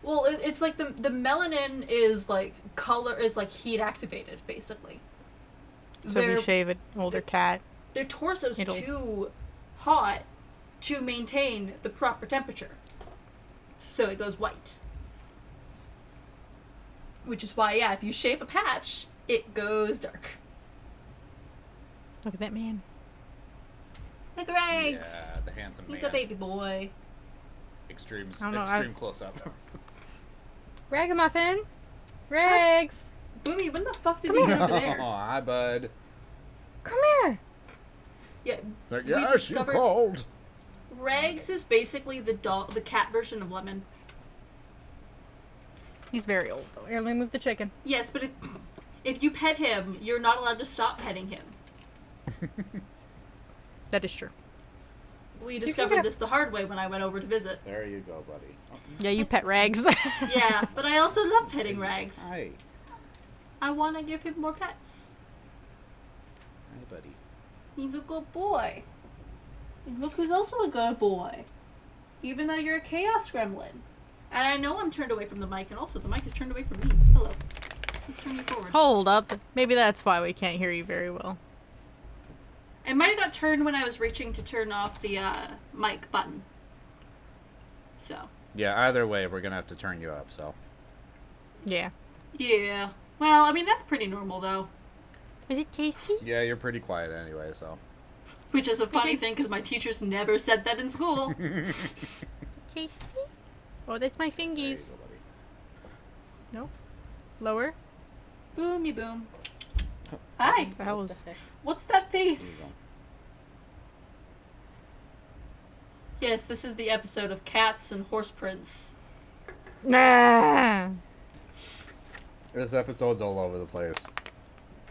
Well, it's like the melanin is like color is like heat activated basically. So if you shave an older cat... Their torso's It'll- too hot to maintain the proper temperature. So it goes white. Which is why, yeah, if you shave a patch, it goes dark. Look at that man. Like Rags! Yeah, the handsome man. He's a baby boy. Extreme I don't know, extreme close-up. Ragamuffin! Rags! Boomy, when the fuck did he get over Oh, there? hi, bud. Come here! Yeah, It's like, we yes, discovered- you're cold. Rags is basically the cat version of Lemon. He's very old, though. Here, let me move the chicken. Yes, but if you pet him, you're not allowed to stop petting him. That is true. We discovered this the hard way when I went over to visit. There you go, buddy. Yeah, you pet Rags. Yeah, but I also love petting Rags. Hi. I want to give him more pets. Hi, buddy. He's a good boy. And look who's also a good boy. Even though you're a chaos gremlin. And I know I'm turned away from the mic, and also the mic is turned away from me. Hello. Let's turn you forward. Hold up. Maybe that's why we can't hear you very well. It might have got turned when I was reaching to turn off the mic button. So. Yeah, either way, we're gonna have to turn you up, so. Yeah. Yeah. Well, I mean, that's pretty normal, though. Was it tasty? Yeah, you're pretty quiet anyway, so. Which is a funny thing, because my teachers never said that in school. Tasty? Oh, that's my There you fingies. go, buddy. Nope. Lower. Boomy boom. Hi. What the hell was... What's that face? Yes, this is the episode of Cats and Horse Prints. Nah. This episode's all over the place.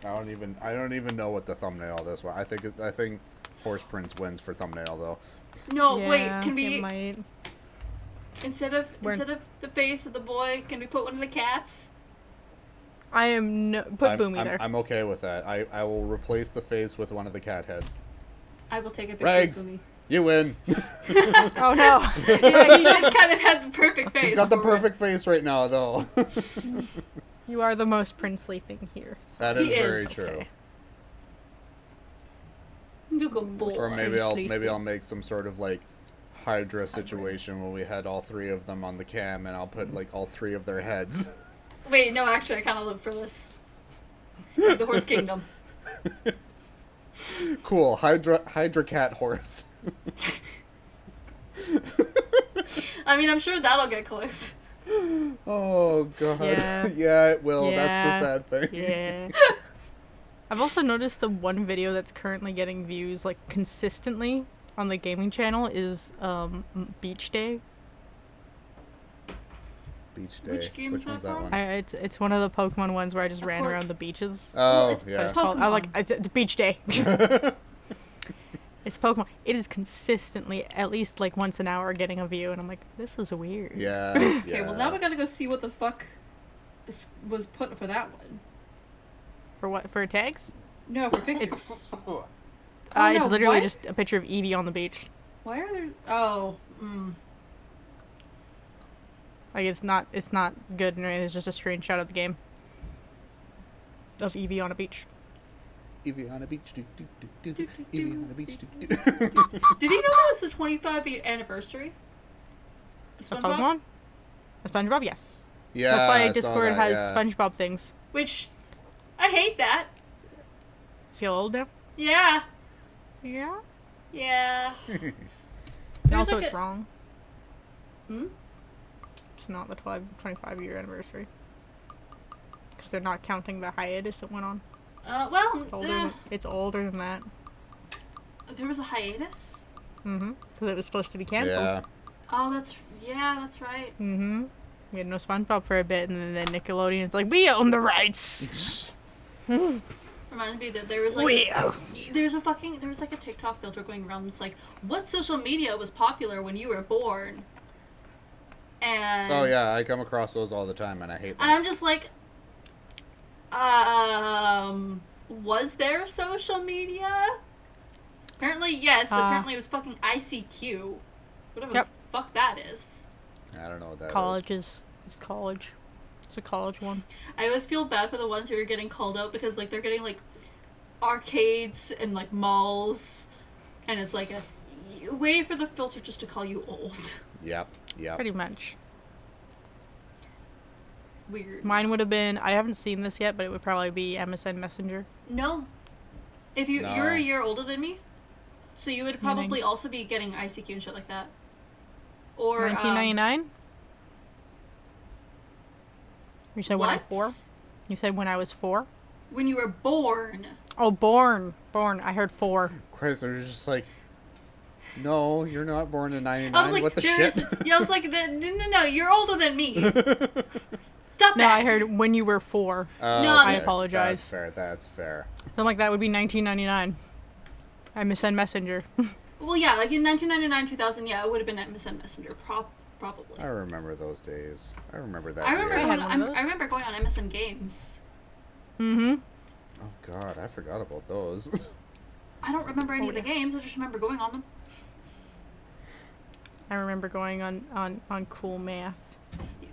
I don't even know what the thumbnail this one. I think Horse Prince wins for thumbnail though. No, Yeah, wait, can we it might. instead of the face of the boy, can we put one of the cats? I am no... Put Boomy there. I'm okay with that. I will replace the face with one of the cat heads. I will take a picture Rags. of Boomy. You win. Oh no. Yeah, he did kind of have the perfect face. He's got the for it. perfect face right now though. You are the most princely thing here. So. That is He very is. true. Okay. You good boy. Or maybe Sleepy. I'll make some sort of like Hydra situation where we had all three of them on the cam and I'll put like all three of their heads. Wait, no, actually, I kind of live for this. The Horse Kingdom. Cool. Hydra cat horse. I mean, I'm sure that'll get close. Oh god. Yeah. Yeah, it will. Yeah. That's the sad thing. Yeah. I've also noticed the one video that's currently getting views like consistently on the gaming channel is Beach Day. Beach Day. Which game is one's that that from? one? It's one of the Pokemon ones where I just Of ran course. around the beaches. Oh, it's- yeah. It's called, I like it's Beach Day. It's Pokemon. It is consistently at least like once an hour getting a view, and I'm like, this is weird. Yeah. Okay, well now we gotta go see what the fuck was put for that one. For what? For tags? No, for pictures. It's no, literally what? just a picture of Eevee on the beach. Why are there? Oh, Like it's not good. It's just a screenshot of the game of Eevee on a beach. Evie on a beach, do do do do. Evie on a beach, do do. Did you know that it's the 25th anniversary? Of Pokemon? SpongeBob, yes. Yeah, that's why I saw Discord that, has yeah. SpongeBob things. Which, I hate that. Feel old now? Yeah. Yeah. Yeah. And There's also, like it's wrong. Hmm? It's not the 25-year anniversary. Because they're not counting the hiatus that went on. It's older than that. There was a hiatus? Mm-hmm. Because it was supposed to be canceled. Yeah. Oh, that's right. Mm-hmm. We had no SpongeBob for a bit, and then Nickelodeon's like, we own the rights! Reminds me that there was like there was like a TikTok filter going around that's like, what social media was popular when you were born? And Oh yeah, I come across those all the time, and I hate them. and I'm just like, was there social media? Apparently yes. Apparently it was fucking ICQ. Whatever the fuck that is. I don't know what that It's college. It's a college one. I always feel bad for the ones who are getting called out because like they're getting like arcades and like malls, and it's like a way for the filter just to call you old. Yep. Pretty much. Weird. Mine would have been, I haven't seen this yet, but it would probably be MSN Messenger. No. If you're a year older than me, so you would probably also be getting ICQ and shit like that. Or 1999? You said when I was What? 4? You said when I was 4? when you were born. Oh, born. I heard 4. Christ, they're just like, no, you're not born in '99. I was like, what the shit? Yeah, I was like, no, you're older than me. Stop No, that. I heard when you were 4. No, I apologize. That's fair. Something like that would be 1999. MSN Messenger. Well, yeah, like in 1999, 2000, yeah, it would have been at MSN Messenger, probably. I remember those days. I remember that. I remember year. I remember going on MSN Games. Mm-hmm. Oh god, I forgot about those. I don't remember any of the games. I just remember going on them. I remember going on Cool Math.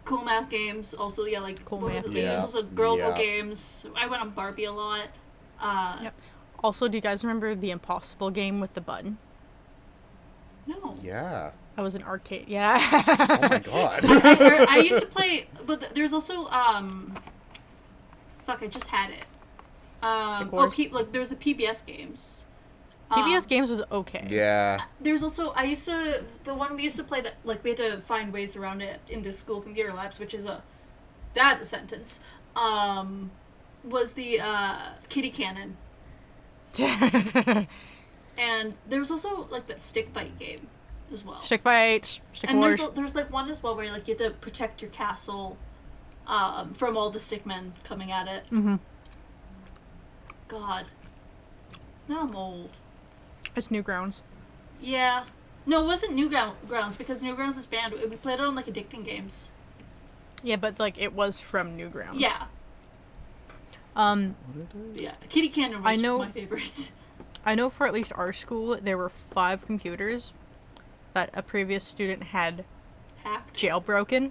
Cool Math games, also, yeah, like Cool what Math was it? games. There's also Girl Yeah. games. I went on Barbie a lot. Yep. Also, do you guys remember the Impossible game with the button? No. Yeah. That was an arcade. Yeah. Oh my god. I used to play, but there's also fuck, I just had it. Stick Wars. There's the PBS games. PBS games was okay. Yeah. There's also the one we used to play that like we had to find ways around it in the school computer labs, which is that's a sentence. Was the Kitty Cannon. And there was also like that stick fight game as well. Stick fight, Stick And Wars. there's like one as well where like you have to protect your castle from all the stickmen coming at it. Mm-hmm. God. Now I'm old. It's Newgrounds. Yeah. No, it wasn't Newgrounds because Newgrounds is banned. We played it on like Addicting Games. Yeah, but like it was from Newgrounds. Yeah. Yeah. Kitty Cannon was my favorite. I know for at least our school, there were 5 computers that a previous student had Hacked. jailbroken.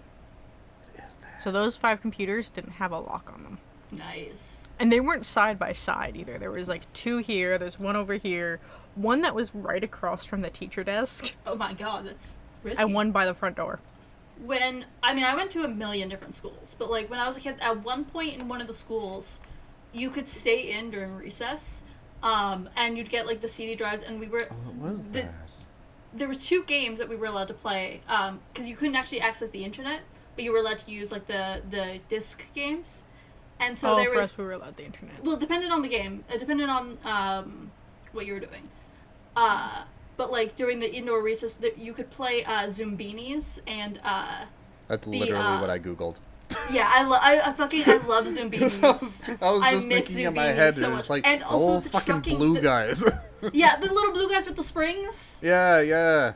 So those 5 computers didn't have a lock on them. Nice. And they weren't side by side either. There was like 2 here, there's 1 over here, 1 that was right across from the teacher desk, Oh my god, that's risky. and 1 by the front door. I went to a million different schools, but like when I was a kid, at one point in one of the schools, you could stay in during recess, and you'd get like the CD drives, and we were. What was that? There were 2 games that we were allowed to play, because you couldn't actually access the internet, but you were allowed to use like the disc games, and so there for was. us, we were allowed the internet. Well, depended on the game. It depended on what you were doing. But like during the indoor recess, you could play Zoombinis and That's literally what I googled. yeah, I love Zoombinis. I was just miss thinking in my Zoombinis head, so it much. was like And the also whole the fucking trucking- blue guys. Yeah, the little blue guys with the springs. Yeah.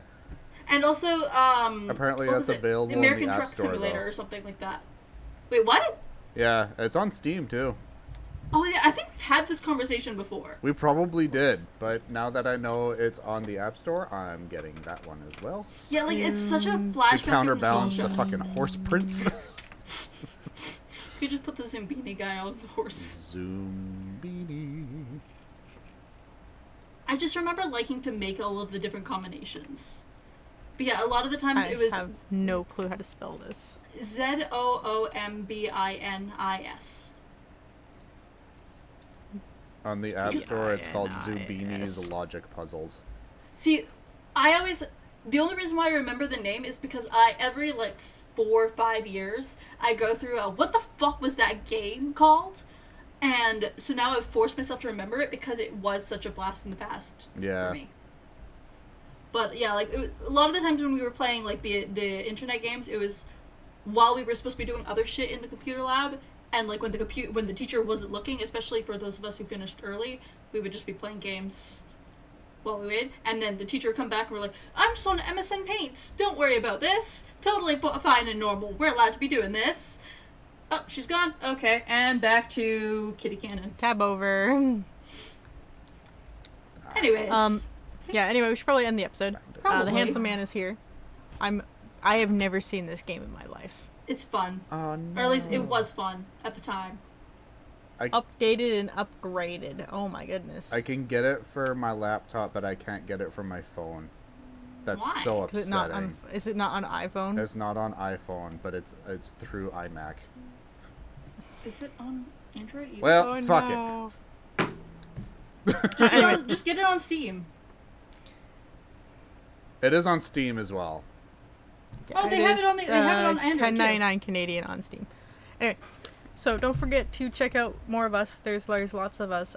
And also Apparently what that's was it? available The in the American App Truck Store, Simulator though. or something like that. Wait, what? Yeah, it's on Steam too. Oh yeah, I think we've had this conversation before. We probably did, but now that I know it's on the App Store, I'm getting that one as well. Yeah, like it's such a flashback. To counterbalance the nostalgia. fucking horse prince. You just put the Zoombini guy on the horse. Zoom beanie. I just remember liking to make all of the different combinations. But yeah, a lot of the times it was... I have no clue how to spell this. Zoombinnis. On the App Store, it's called Zubini's Logic Puzzles. See, the only reason why I remember the name is because every, 4 or 5 years, I go through what the fuck was that game called? And so now I've forced myself to remember it because it was such a blast in the past for me. But yeah, a lot of the times when we were playing the internet games, it was while we were supposed to be doing other shit in the computer lab, and when the teacher wasn't looking, especially for those of us who finished early, we would just be playing games while we waited, and then the teacher would come back and we're like, I'm just on MSN Paint, don't worry about this, totally fine and normal, we're allowed to be doing this. Oh, she's gone. Okay, and back to Kitty Cannon. Tab over. Anyways. Anyway, we should probably end the episode. Probably. The handsome man is here. I have never seen this game in my life. It's fun. Oh, no. Or at least it was fun at the time. Updated and upgraded. Oh my goodness. I can get it for my laptop, but I can't get it for my phone. That's Why? so upsetting. Is it not on iPhone? It's not on iPhone, but it's through iMac. Is it on Android either? Well, fuck it. Just get it on Steam. It is on Steam as well. Yeah, they have it on Android $10.99 Canadian on Steam. Anyway, so don't forget to check out more of us. There's lots of us.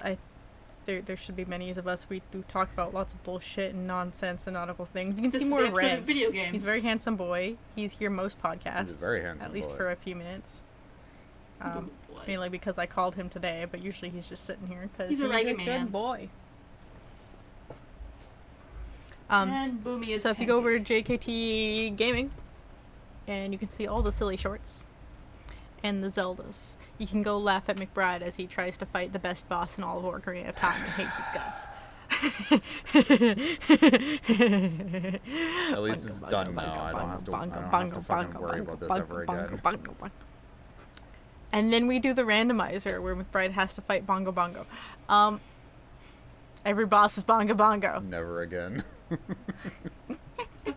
There should be many of us. We do talk about lots of bullshit and nonsense and nautical things. You can see more Red. Video games. He's a very handsome boy. He's here most podcasts. He's a very handsome at least boy. for a few minutes. Mainly because I called him today, but usually he's just sitting here because he's a good boy. And Boomy is. So if you go over to JKT Gaming, and you can see all the silly shorts and the Zeldas, you can go laugh at McBride as he tries to fight the best boss in all of Ocarina of Time and hates its guts. At least it's done now. I don't have to fucking worry about this ever again. And then we do the randomizer where McBride has to fight Bongo Bongo. Every boss is Bongo Bongo. Never again. The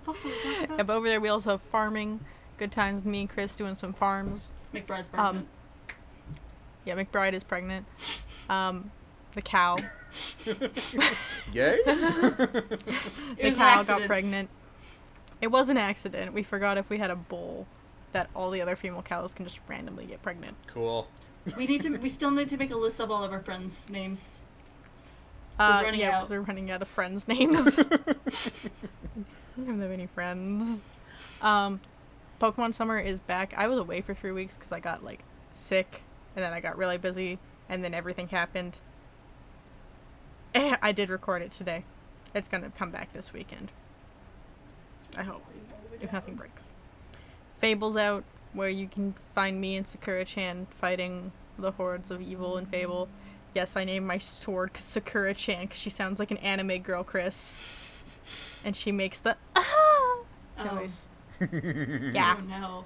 fuck was that about? But over there we also have farming. Good times with me and Chris doing some farms. McBride's pregnant. Yeah, McBride is pregnant. The cow. Yay? The cow got pregnant. It was an accident. We forgot if we had a bull that all the other female cows can just randomly get pregnant. Cool. We still need to make a list of all of our friends' names. We're running out of friends' names. I don't have any friends. Pokemon Summer is back. I was away for 3 weeks because I got sick, and then I got really busy, and then everything happened. I did record it today. It's gonna come back this weekend. I hope, if nothing breaks. Fable's out, where you can find me and Sakura-chan fighting the hordes of evil in Fable. Yes, I named my sword Sakura-chan because she sounds like an anime girl, Chris. And she makes the noise. Yeah. Oh no.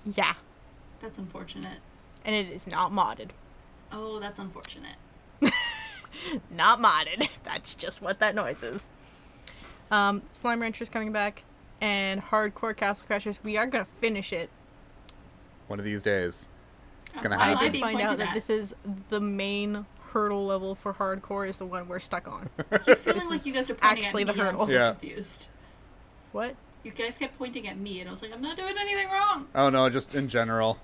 Yeah. That's unfortunate. And it is not modded. Oh, that's unfortunate. Not modded. That's just what that noise is. Slime Rancher's coming back. And Hardcore Castle Crashers. We are going to finish it. One of these days. It's going to happen. I did find out that this is the main hurdle level for hardcore is the one we're stuck on. I keep feeling like you guys are pointing actually at me. The hurdle. I'm so confused. What? You guys kept pointing at me, and I was like, I'm not doing anything wrong. Oh, no, just in general.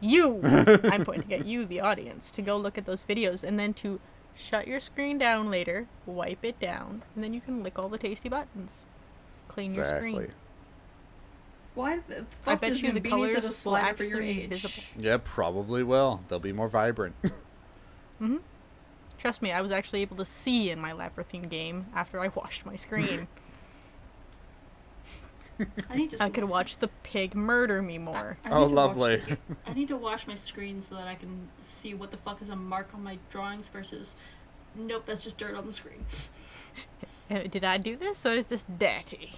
I'm pointing at you, the audience, to go look at those videos, and then to shut your screen down later, wipe it down, and then you can lick all the tasty buttons. Clean your screen. Why the fuck I bet does you the colors a will slider for your actually be age? visible. Yeah, probably will. They'll be more vibrant. Mm-hmm. Trust me, I was actually able to see in my Labyrinthine game after I washed my screen. I could watch the pig murder me more. Oh, lovely. I need to wash my screen so that I can see what the fuck is a mark on my drawings versus, nope, that's just dirt on the screen. Did I do this, or is this dirty?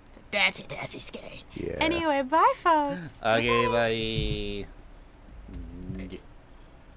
It's a dirty, dirty screen. Yeah. Anyway, bye, folks. Okay, bye.